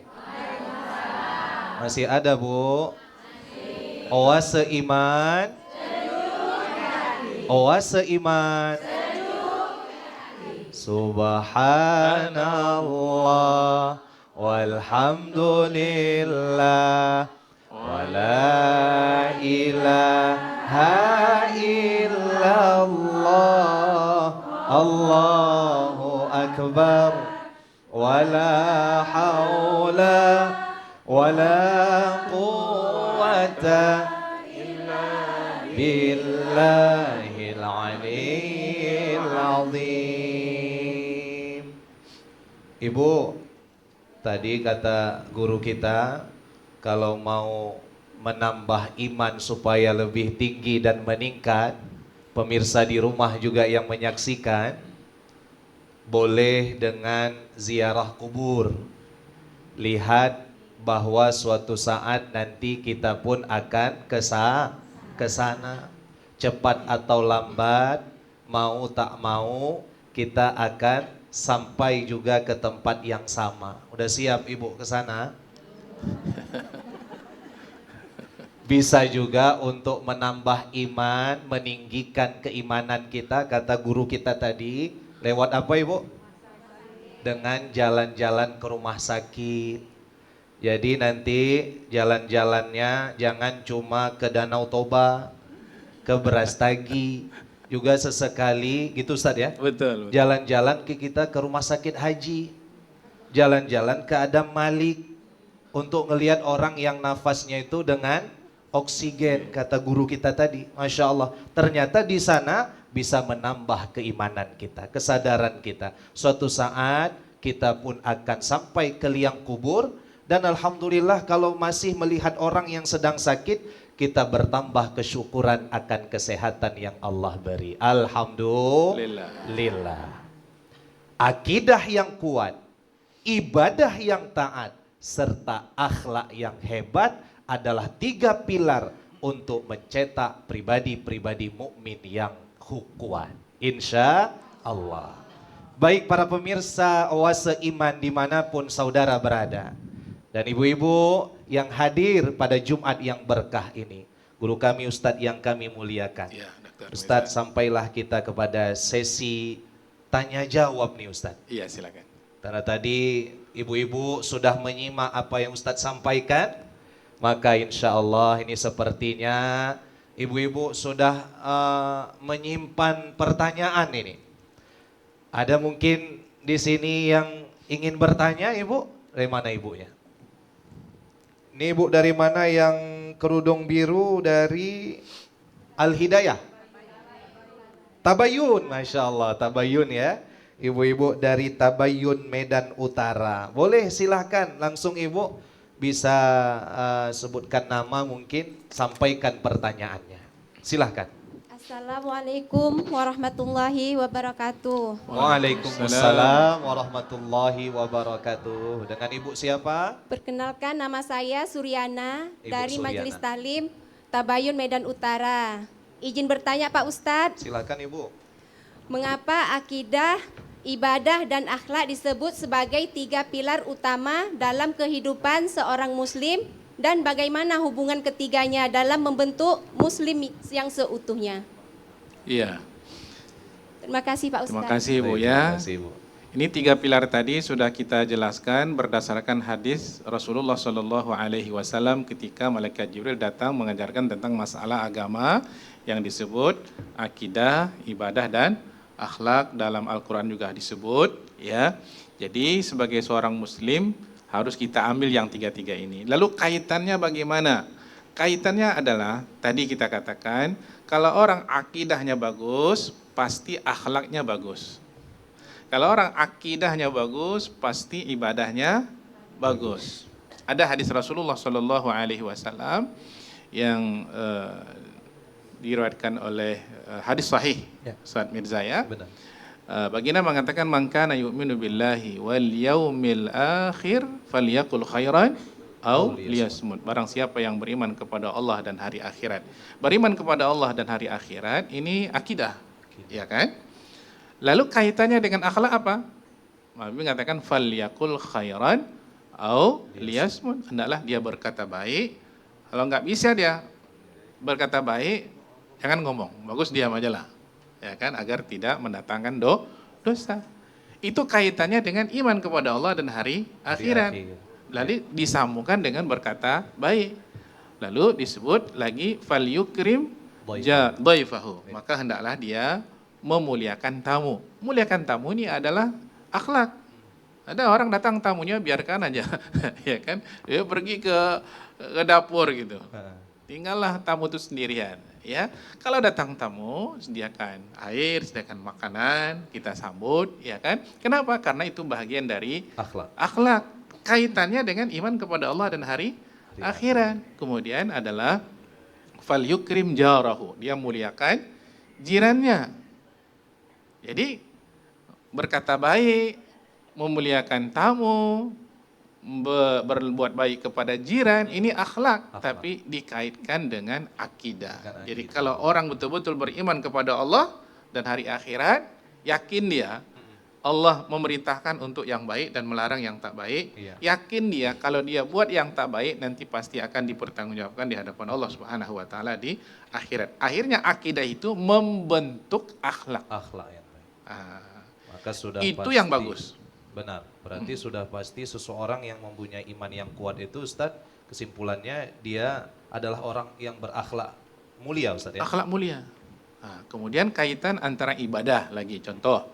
Masih ada, Bu? Oase iman. Oase iman. Subhanallah walhamdulillah wala ilaha illallah Allahu akbar wala haula wala quwwata billahil aliyyil azim. Ibu, tadi kata guru kita, kalau mau menambah iman supaya lebih tinggi dan meningkat, pemirsa di rumah juga yang menyaksikan, boleh dengan ziarah kubur. Lihat bahwa suatu saat nanti kita pun akan ke sana. Cepat atau lambat, mau tak mau, kita akan sampai juga ke tempat yang sama. Udah siap Ibu ke sana? Bisa juga untuk menambah iman, meninggikan keimanan kita, kata guru kita tadi, lewat apa Ibu? Dengan jalan-jalan ke rumah sakit. Jadi nanti jalan-jalannya jangan cuma ke Danau Toba, ke Brastagi, juga sesekali gitu Ustaz ya. Betul. Jalan-jalan kita ke rumah sakit haji, jalan-jalan ke Adam Malik untuk ngelihat orang yang nafasnya itu dengan oksigen, kata guru kita tadi. Masya Allah, ternyata di sana bisa menambah keimanan kita, kesadaran kita. Suatu saat kita pun akan sampai ke liang kubur, dan alhamdulillah kalau masih melihat orang yang sedang sakit, kita bertambah kesyukuran akan kesehatan yang Allah beri. Alhamdulillah. Akidah yang kuat, ibadah yang taat, serta akhlak yang hebat adalah 3 pilar untuk mencetak pribadi-pribadi mukmin yang kuat. Insya Allah. Baik para pemirsa Oase Iman dimanapun saudara berada, dan ibu-ibu yang hadir pada Jumat yang berkah ini, guru kami Ustadz yang kami muliakan. Ya, Dr. Ustadz, Mirza. sampailah kita kepada sesi tanya jawab nih Ustadz. Iya, silakan. Karena tadi ibu-ibu sudah menyimak apa yang Ustadz sampaikan, maka insya Allah ini sepertinya ibu-ibu sudah menyimpan pertanyaan ini. Ada mungkin di sini yang ingin bertanya, Ibu? Dari mana ibunya? Ini Ibu dari mana yang kerudung biru? Dari Al-Hidayah? Tabayun, Masya Allah, Tabayun ya. Ibu-ibu dari Tabayun Medan Utara. Boleh silahkan langsung Ibu bisa sebutkan nama, mungkin sampaikan pertanyaannya. Silahkan. Assalamualaikum warahmatullahi wabarakatuh. Waalaikumsalam warahmatullahi wabarakatuh. Dengan Ibu siapa? Perkenalkan, nama saya Suryana Ibu dari Suryana. Majelis Talim Tabayun Medan Utara. Izin bertanya Pak Ustadz, Silakan Ibu. mengapa akidah, ibadah dan akhlak disebut sebagai 3 pilar utama dalam kehidupan seorang muslim, dan bagaimana hubungan ketiganya dalam membentuk muslim yang seutuhnya? Iya. Terima kasih Pak Ustadz. Terima kasih Bu Baik, ya. Terima kasih Ibu. Ini 3 pilar tadi sudah kita jelaskan berdasarkan hadis Rasulullah Shallallahu Alaihi Wasallam ketika malaikat Jibril datang mengajarkan tentang masalah agama yang disebut akidah, ibadah dan akhlak. Dalam Al-Quran juga disebut ya. Jadi sebagai seorang muslim harus kita ambil yang 3 ini. Lalu kaitannya bagaimana? Kaitannya adalah tadi kita katakan kalau orang akidahnya bagus pasti akhlaknya bagus. Kalau orang akidahnya bagus, pasti ibadahnya bagus. Ada hadis Rasulullah Shallallahu Alaihi Wasallam yang diriwayatkan oleh hadis sahih Ya. Ustaz Mirza ya. Benar. Baginda mengatakan man kana yu'minu billahi wal yaumil akhir falyakul khairan au liyasmut. Barang siapa yang beriman kepada Allah dan hari akhirat. Beriman kepada Allah dan hari akhirat ini akidah. Ya kan? Lalu kaitannya dengan akhlak apa? Nabi mengatakan falyakul khairan au liyasmut. Hendaklah dia berkata baik. Kalau nggak bisa dia berkata baik, jangan ngomong. Bagus diam aja lah. Ya kan, agar tidak mendatangkan dosa. Itu kaitannya dengan iman kepada Allah dan hari akhirat. Lalu disambungkan dengan berkata baik. Lalu disebut lagi falyukrim dhaifahu. Maka hendaklah dia memuliakan tamu. Muliakan tamu ini adalah akhlak. Ada orang datang tamunya biarkan aja, ya kan? Dia pergi ke dapur gitu. Tinggallah tamu itu sendirian. Ya, kalau datang tamu, sediakan air, sediakan makanan, kita sambut, ya kan? Kenapa? Karena itu bagian dari akhlak. Kaitannya dengan iman kepada Allah dan hari akhirat. Kemudian adalah fal yukrim jarahu, dia muliakan jirannya. Jadi berkata baik, memuliakan tamu, berbuat baik kepada jiran, ini akhlak, tapi dikaitkan dengan akidah. Jadi kalau orang betul-betul beriman kepada Allah dan hari akhirat, yakin dia Allah memerintahkan untuk yang baik dan melarang yang tak baik, yakin dia kalau dia buat yang tak baik nanti pasti akan dipertanggungjawabkan di hadapan Allah Subhanahu wa taala di akhirat. Akhirnya akidah itu membentuk akhlak. Akhlak yang baik. Maka sudah itu pasti, yang bagus. Benar, berarti sudah pasti seseorang yang mempunyai iman yang kuat itu Ustaz, kesimpulannya dia adalah orang yang berakhlak mulia Ustaz ya? Akhlak mulia. Nah, kemudian kaitan antara ibadah lagi, contoh.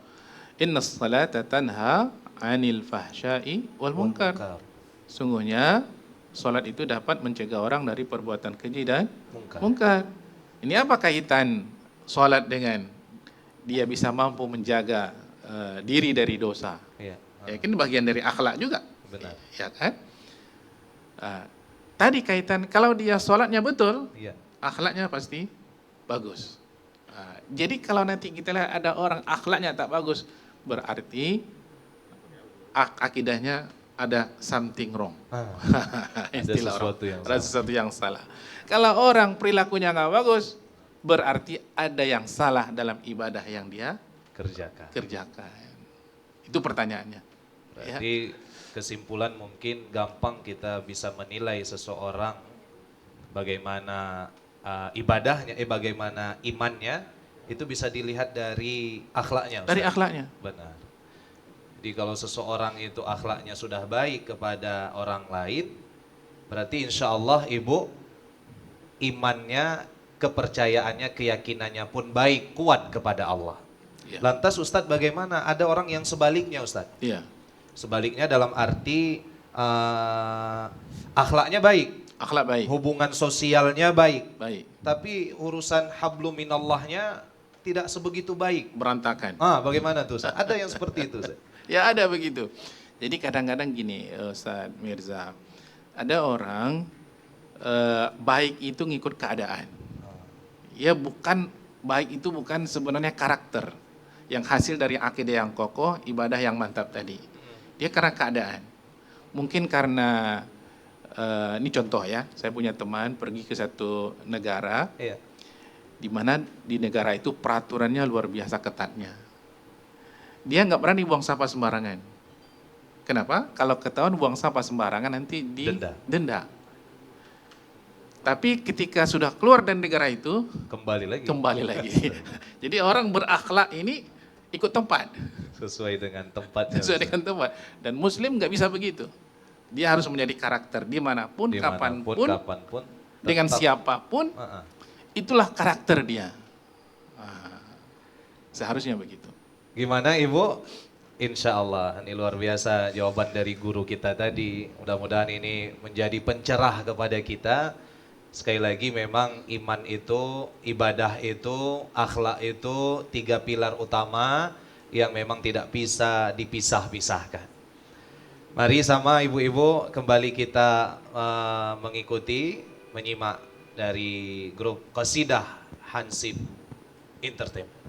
Innas salata tanha 'anil fahsya'i wal munkar. Sungguhnya salat itu dapat mencegah orang dari perbuatan keji dan munkar. Ini apa kaitan salat dengan dia bisa mampu menjaga diri dari dosa? Ya, ini bagian dari akhlak juga. Benar. Ya kan? Tadi kaitan kalau dia sholatnya betul, akhlaknya pasti bagus. Jadi kalau nanti kita lihat ada orang akhlaknya tak bagus, berarti akidahnya ada something wrong. Istilah ada sesuatu yang salah. Kalau orang perilakunya nggak bagus, berarti ada yang salah dalam ibadah yang dia kerjakan. Itu pertanyaannya. Berarti kesimpulan mungkin gampang kita bisa menilai seseorang bagaimana ibadahnya, bagaimana imannya, itu bisa dilihat dari akhlaknya. Dari akhlaknya. Benar. Jadi kalau seseorang itu akhlaknya sudah baik kepada orang lain, berarti insya Allah Ibu, imannya, kepercayaannya, keyakinannya pun baik, kuat kepada Allah. Lantas Ustadz bagaimana? Ada orang yang sebaliknya Ustadz. Sebaliknya dalam arti akhlaknya baik. Akhlak baik. Hubungan sosialnya baik. Tapi urusan hablum minallahnya tidak sebegitu baik. Berantakan. Bagaimana tuh Ustaz? Ada yang seperti itu Ustaz? Ya ada begitu. Jadi kadang-kadang gini Ustaz Mirza. Ada orang baik itu ngikut keadaan. Ya bukan, baik itu bukan sebenarnya karakter. Yang hasil dari akidah yang kokoh, ibadah yang mantap tadi. Dia karena keadaan. Mungkin karena, ini contoh ya, saya punya teman pergi ke satu negara, di mana di negara itu peraturannya luar biasa ketatnya. Dia nggak berani buang sampah sembarangan. Kenapa? Kalau ketahuan buang sampah sembarangan nanti denda. Tapi ketika sudah keluar dari negara itu, kembali lagi. Jadi orang berakhlak ini ikut tempat. Sesuai dengan tempatnya. Sesuai dengan tempat. Dan Muslim nggak bisa begitu. Dia harus menjadi karakter dimanapun, kapanpun, dengan siapapun. Itulah karakter dia. Seharusnya begitu. Gimana Ibu? Insya Allah, ini luar biasa jawaban dari guru kita tadi. Mudah-mudahan ini menjadi pencerah kepada kita. Sekali lagi memang iman itu, ibadah itu, akhlak itu 3 pilar utama yang memang tidak bisa dipisah-pisahkan. Mari sama ibu-ibu kembali kita mengikuti, menyimak dari grup Qasidah Hansip Entertainment.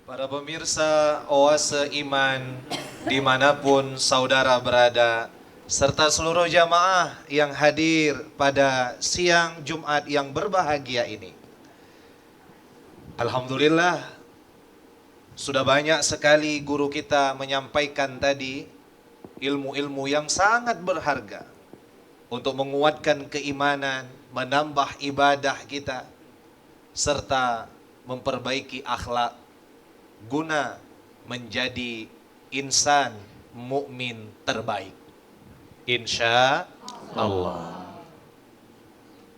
Para pemirsa Oase Iman dimanapun saudara berada, serta seluruh jamaah yang hadir pada siang Jumat yang berbahagia ini. Alhamdulillah, sudah banyak sekali guru kita menyampaikan tadi ilmu-ilmu yang sangat berharga untuk menguatkan keimanan, menambah ibadah kita, serta memperbaiki akhlak guna menjadi insan mukmin terbaik. Insya Allah.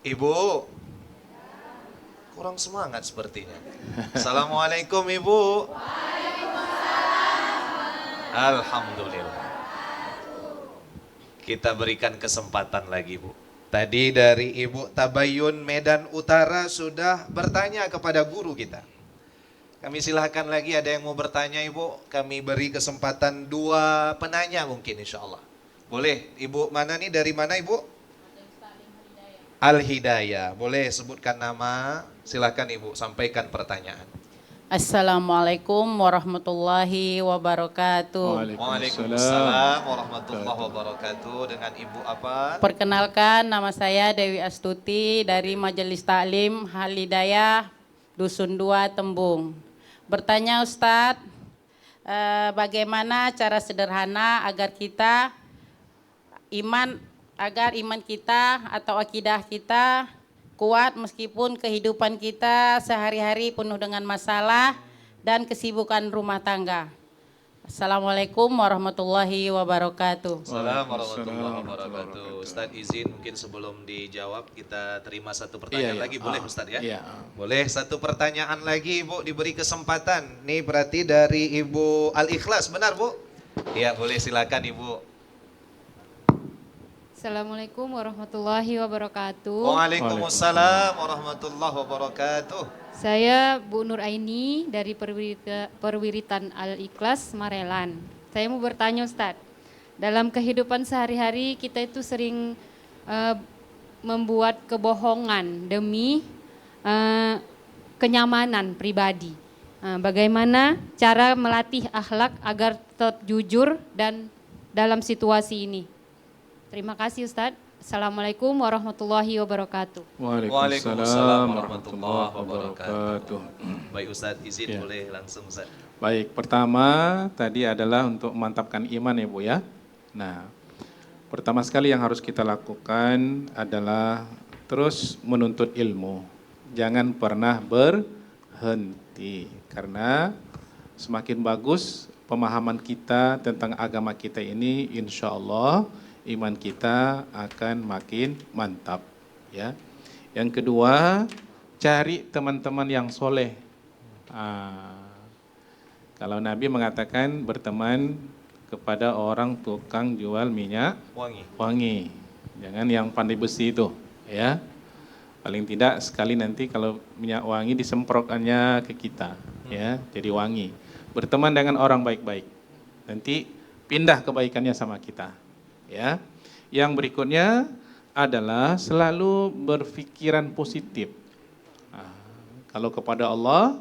Ibu, kurang semangat sepertinya. Assalamualaikum Ibu. Alhamdulillah. Kita berikan kesempatan lagi Bu. Tadi dari Ibu Tabayun Medan Utara sudah bertanya kepada guru kita. Kami silahkan lagi, ada yang mau bertanya Ibu. Kami beri kesempatan 2 penanya mungkin insya Allah. Boleh, Ibu mana nih, dari mana Ibu? Al-Hidayah. Boleh sebutkan nama, silahkan Ibu sampaikan pertanyaan. Assalamualaikum warahmatullahi wabarakatuh. Waalaikumsalam warahmatullahi wabarakatuh. Dengan Ibu apa? Perkenalkan, nama saya Dewi Astuti dari Majelis Taklim Al-Hidayah Dusun 2 Tembung. Bertanya Ustadz, bagaimana cara sederhana agar iman kita atau akidah kita kuat meskipun kehidupan kita sehari-hari penuh dengan masalah dan kesibukan rumah tangga. Assalamualaikum warahmatullahi wabarakatuh. Assalamualaikum warahmatullahi wabarakatuh. Ustadz izin mungkin sebelum dijawab kita terima satu pertanyaan lagi, boleh Ustadz ya? Iya. Boleh satu pertanyaan lagi Ibu, diberi kesempatan. Nih berarti dari Ibu Al-Ikhlas, benar Bu? Iya boleh, silakan Ibu. Assalamualaikum warahmatullahi wabarakatuh. Waalaikumsalam warahmatullahi wabarakatuh. Saya Bu Nur Aini dari Perwiritan Al-Ikhlas Marelan. Saya mau bertanya Ustadz, dalam kehidupan sehari-hari kita itu sering membuat kebohongan demi kenyamanan pribadi. Bagaimana cara melatih akhlak agar tetap jujur dan dalam situasi ini? Terima kasih Ustadz. Assalamualaikum warahmatullahi wabarakatuh. Waalaikumsalam warahmatullahi wabarakatuh. Baik Ustadz, izin boleh langsung Ustadz. Baik, pertama tadi adalah untuk memantapkan iman ya Bu ya. Nah, pertama sekali yang harus kita lakukan adalah terus menuntut ilmu. Jangan pernah berhenti, karena semakin bagus pemahaman kita tentang agama kita ini, insya Allah iman kita akan makin mantap ya. Yang kedua, cari teman-teman yang soleh. Kalau Nabi mengatakan berteman kepada orang tukang jual minyak wangi. Jangan yang pandai besi itu ya. Paling tidak sekali nanti kalau minyak wangi disemprotkannya ke kita ya, jadi wangi. Berteman dengan orang baik-baik. Nanti pindah kebaikannya sama kita. Ya, yang berikutnya adalah selalu berpikiran positif. Kalau kepada Allah,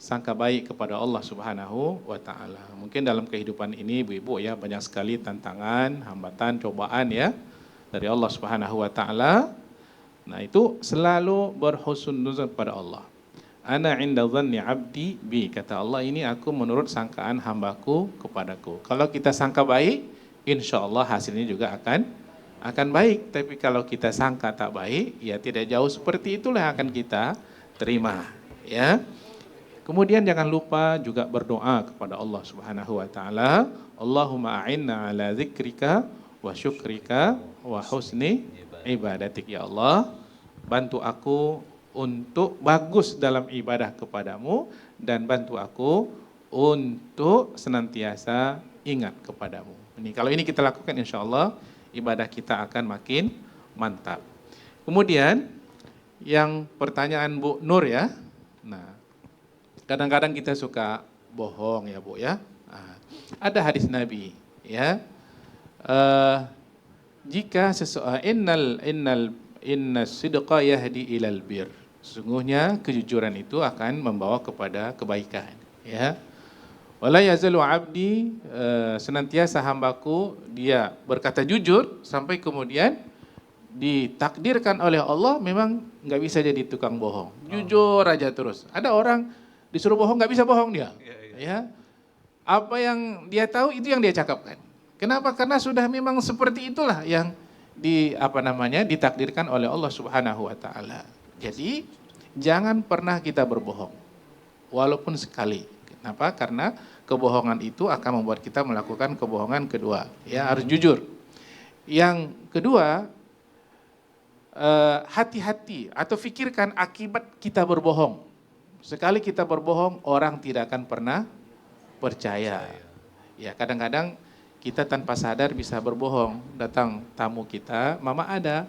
sangka baik kepada Allah Subhanahu wa Ta'ala. Mungkin dalam kehidupan ini ibu-ibu ya banyak sekali tantangan, hambatan, cobaan ya dari Allah Subhanahu wa Ta'ala. Nah itu selalu berhusnuzon pada Allah. Ana inda dhanni abdi bi, kata Allah, ini aku menurut sangkaan hambaku kepadaku. Kalau kita sangka baik, insya Allah hasilnya juga akan baik. Tapi kalau kita sangka tak baik, ya tidak jauh seperti itulah yang akan kita terima. Ya. Kemudian jangan lupa juga berdoa kepada Allah Subhanahu wa Ta'ala. Allahumma a'inna ala zikrika wa syukrika wa husni ibadatik. Ya Allah, bantu aku untuk bagus dalam ibadah kepadamu dan bantu aku untuk senantiasa ingat kepadamu. Kalau ini kita lakukan, insya Allah ibadah kita akan makin mantap. Kemudian yang pertanyaan Bu Nur ya, nah kadang-kadang kita suka bohong ya Bu ya. Ada hadis Nabi ya, jika seseorang inna sidqa yahdi ilal bir, sesungguhnya kejujuran itu akan membawa kepada kebaikan ya. Wala yazalu abdi, senantiasa hambaku dia berkata jujur sampai kemudian ditakdirkan oleh Allah memang nggak bisa jadi tukang bohong. Jujur aja terus. Ada orang disuruh bohong nggak bisa bohong dia. Ya. Apa yang dia tahu itu yang dia cakapkan. Kenapa? Karena sudah memang seperti itulah yang ditakdirkan oleh Allah Subhanahu wa taala. Jadi jangan pernah kita berbohong. Walaupun sekali. Kenapa? Karena kebohongan itu akan membuat kita melakukan kebohongan kedua. Ya, harus jujur. Yang kedua, hati-hati atau fikirkan akibat kita berbohong. Sekali kita berbohong, orang tidak akan pernah percaya. Ya, kadang-kadang kita tanpa sadar bisa berbohong. Datang tamu kita, mama ada.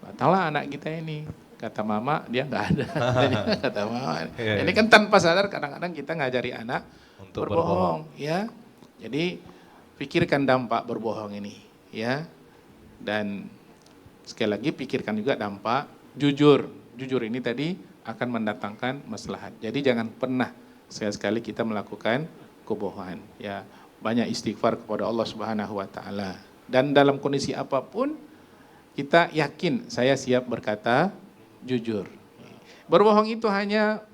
Datanglah anak kita ini. Kata mama, dia nggak ada. Kata mama. Ini kan tanpa sadar kadang-kadang kita ngajari anak untuk berbohong. Ya, jadi pikirkan dampak berbohong ini. Ya, dan sekali lagi pikirkan juga dampak jujur. Jujur ini tadi akan mendatangkan maslahat. Jadi jangan pernah sekali-sekali kita melakukan kebohongan. Ya, banyak istighfar kepada Allah Subhanahu wa taala. Dan dalam kondisi apapun kita yakin saya siap berkata jujur. Berbohong itu hanya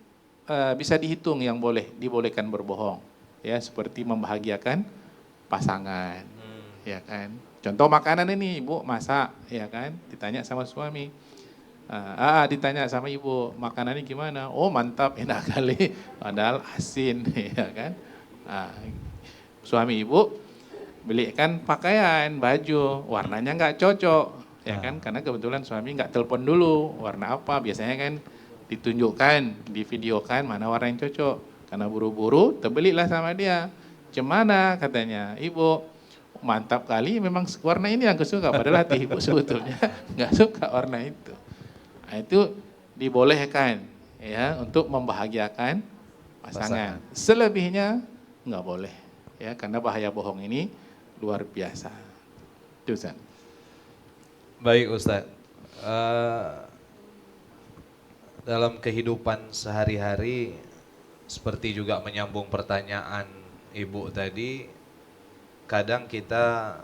bisa dihitung yang dibolehkan berbohong. Ya, seperti membahagiakan pasangan. Ya kan? Contoh makanan ini, Ibu masak, ya kan? Ditanya sama suami. Ditanya sama ibu, makanannya gimana? Oh mantap, enak kali. Padahal asin, ya kan? Suami ibu belikan pakaian, baju, warnanya nggak cocok, ya kan? Karena kebetulan suami nggak telepon dulu, warna apa? Biasanya kan ditunjukkan, divideokan mana warna yang cocok. Karena buru-buru, terbelilah sama dia. Cemana katanya, ibu mantap kali, memang warna ini yang aku suka. Padahal hati ibu sebetulnya nggak suka warna itu. Nah, itu dibolehkan ya untuk membahagiakan pasangan. Selebihnya nggak boleh ya, karena bahaya bohong ini luar biasa. Ustaz. Baik Ustaz, dalam kehidupan sehari-hari seperti juga menyambung pertanyaan ibu tadi, kadang kita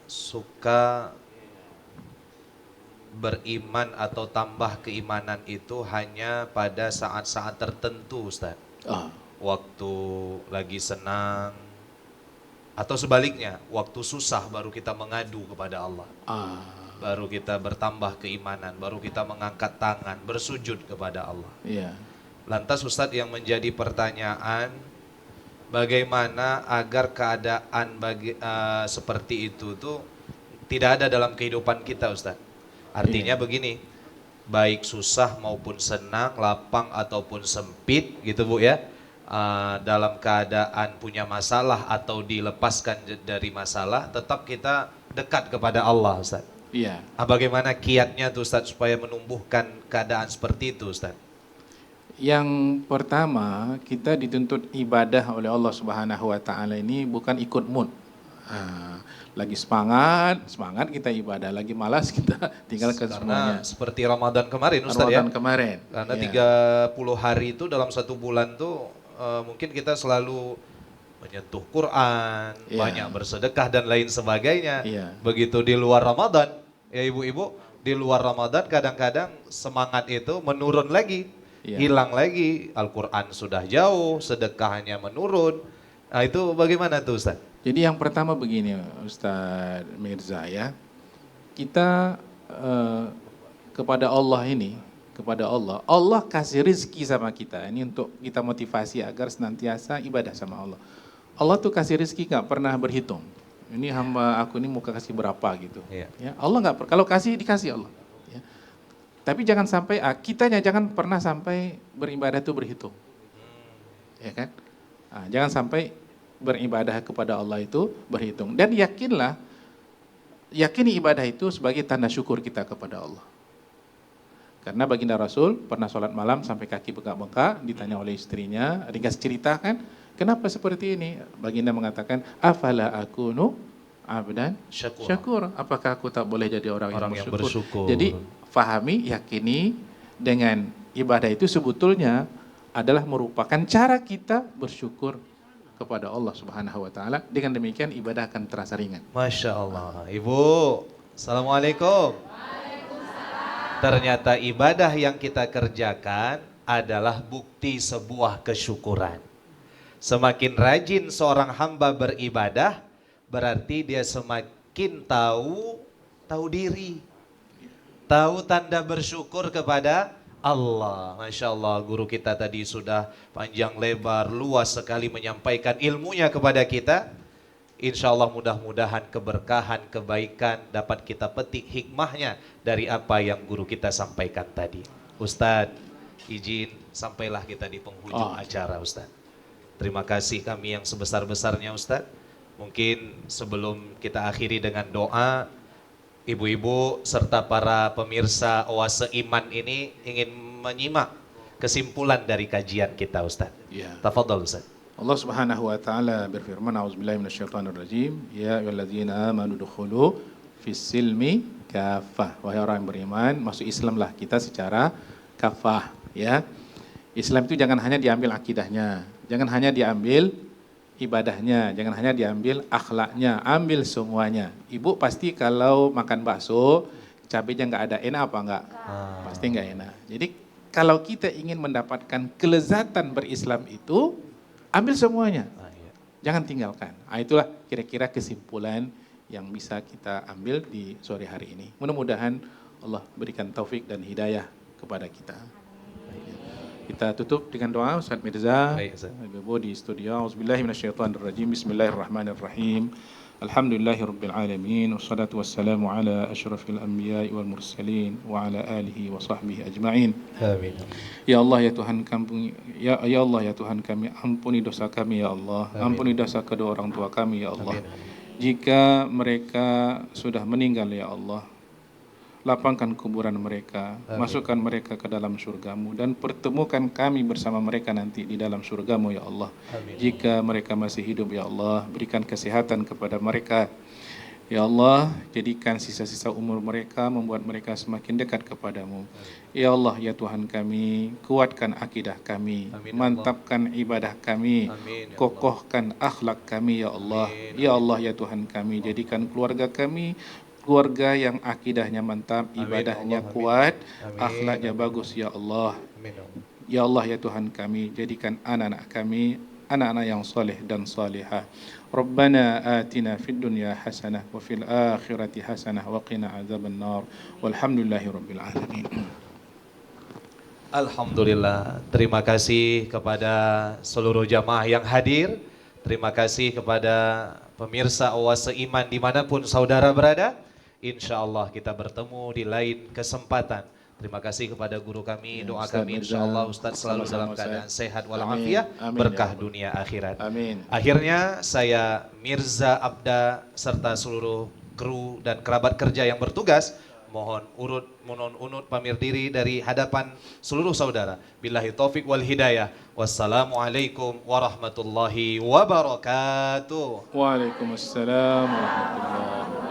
suka beriman atau tambah keimanan itu hanya pada saat-saat tertentu Ustaz. Waktu lagi senang atau sebaliknya, waktu susah baru kita mengadu kepada Allah. Baru kita bertambah keimanan, baru kita mengangkat tangan, bersujud kepada Allah. Lantas Ustaz, yang menjadi pertanyaan, bagaimana agar keadaan seperti itu tuh tidak ada dalam kehidupan kita Ustaz? Artinya begini, baik susah maupun senang, lapang ataupun sempit gitu Bu ya, dalam keadaan punya masalah atau dilepaskan dari masalah, tetap kita dekat kepada Allah Ustaz. Bagaimana kiatnya tuh Ustaz supaya menumbuhkan keadaan seperti itu Ustaz? Yang pertama, kita dituntut ibadah oleh Allah Subhanahu wa taala ini bukan ikut mood. Lagi semangat kita ibadah, lagi malas kita tinggalkan semuanya. Seperti Ramadan kemarin Ustaz Ramadan kemarin. Karena 30 hari itu dalam satu bulan tuh mungkin kita selalu menyentuh Quran, banyak bersedekah dan lain sebagainya. Begitu di luar Ramadan, ya ibu-ibu, di luar Ramadan kadang-kadang semangat itu menurun lagi. Hilang lagi, Al-Quran sudah jauh, sedekahnya menurun. Nah itu bagaimana tuh Ustaz? Jadi yang pertama begini Ustaz Mirza ya, kita kepada Allah ini, Allah kasih rezeki sama kita. Ini untuk kita motivasi agar senantiasa ibadah sama Allah. Allah tuh kasih rezeki gak pernah berhitung. Ini hamba aku ini mau kasih berapa gitu. Ya, Allah gak, kalau kasih dikasih Allah. Ya. Tapi jangan sampai kitanya jangan pernah sampai beribadah itu berhitung. Ya kan? Jangan sampai beribadah kepada Allah itu berhitung. Dan yakini ibadah itu sebagai tanda syukur kita kepada Allah. Karena baginda Rasul pernah sholat malam sampai kaki bengkak-bengkak, ditanya oleh istrinya, ringkas cerita kan, kenapa seperti ini? Baginda mengatakan, afala akunu abdan syakur. Apakah aku tak boleh jadi orang yang bersyukur? Jadi fahami, yakini dengan ibadah itu sebetulnya adalah merupakan cara kita bersyukur kepada Allah Subhanahu wa taala. Dengan demikian ibadah akan terasa ringan. Masya Allah. Ibu, Assalamualaikum. Ternyata ibadah yang kita kerjakan adalah bukti sebuah kesyukuran. Semakin rajin seorang hamba beribadah, berarti dia semakin tahu diri. Tahu tanda bersyukur kepada Allah. Masya Allah, guru kita tadi sudah panjang lebar, luas sekali menyampaikan ilmunya kepada kita. Insya Allah mudah-mudahan keberkahan, kebaikan dapat kita petik hikmahnya dari apa yang guru kita sampaikan tadi. Ustadz, izin sampailah kita di penghujung acara Ustadz. Terima kasih kami yang sebesar-besarnya Ustadz. Mungkin sebelum kita akhiri dengan doa, ibu-ibu serta para pemirsa Oase Iman ini ingin menyimak kesimpulan dari kajian kita Ustadz. Tafadhol Ustadz. Allah Subhanahu wa taala berfirman, A'udzubillahi minasyaitonir rajim, ya ayyuhalladzina amanu dukhulu fis-silmi kafah. Wahai orang yang beriman, masuk Islamlah kita secara kafah, ya. Islam itu jangan hanya diambil akidahnya, jangan hanya diambil ibadahnya, jangan hanya diambil akhlaknya, ambil semuanya. Ibu pasti kalau makan bakso, cabenya nggak ada, enak apa enggak? Pasti nggak enak. Jadi kalau kita ingin mendapatkan kelezatan berislam itu, ambil semuanya, jangan tinggalkan. Itulah kira-kira kesimpulan yang bisa kita ambil di sore hari ini. Mudah-mudahan Allah berikan taufik dan hidayah kepada kita. Kita tutup dengan doa Ustaz Mirza. Ibu di studio. Auzubillahi minasyaitonirrajim. Bismillahirrahmanirrahim. Alhamdulillahirabbil alamin. Wassalatu wassalamu ala asyrafil anbiya'i wal mursalin wa ala alihi wa sahbihi ajma'in. Amin. Ya Allah ya Tuhan kami, ya Allah ya Tuhan kami, ampuni dosa kami ya Allah. Ampuni dosa kedua orang tua kami ya Allah. Jika mereka sudah meninggal ya Allah, lapangkan kuburan mereka, masukkan mereka ke dalam surgamu, dan pertemukan kami bersama mereka nanti di dalam surgamu ya Allah. Jika mereka masih hidup ya Allah, berikan kesehatan kepada mereka ya Allah. Jadikan sisa-sisa umur mereka, membuat mereka semakin dekat kepadamu ya Allah ya Tuhan kami. Kuatkan akidah kami, mantapkan ibadah kami, kokohkan akhlak kami ya Allah. Ya Allah ya Tuhan kami, jadikan keluarga kami keluarga yang akidahnya mantap, ibadahnya kuat, akhlaknya bagus ya Allah. Ya Allah ya Tuhan kami, jadikan anak-anak kami anak-anak yang saleh dan salihah. Rabbana atina fid dunya hasanah wa fil akhirati hasanah wa qina adzabannar. Walhamdulillahirabbil alamin. Alhamdulillah. Terima kasih kepada seluruh jamaah yang hadir. Terima kasih kepada pemirsa Oase Iman dimanapun saudara berada. Insya Allah kita bertemu di lain kesempatan. Terima kasih kepada guru kami, doa kami insya Allah Ustadz selalu dalam keadaan sehat walafiat, berkah dunia akhirat. Amin. Akhirnya saya Mirza Abda serta seluruh kru dan kerabat kerja yang bertugas mohon unut pamir diri dari hadapan seluruh saudara. Billahi taufik wal hidayah. Wassalamualaikum warahmatullahi wabarakatuh. Waalaikumsalam warahmatullahi wabarakatuh.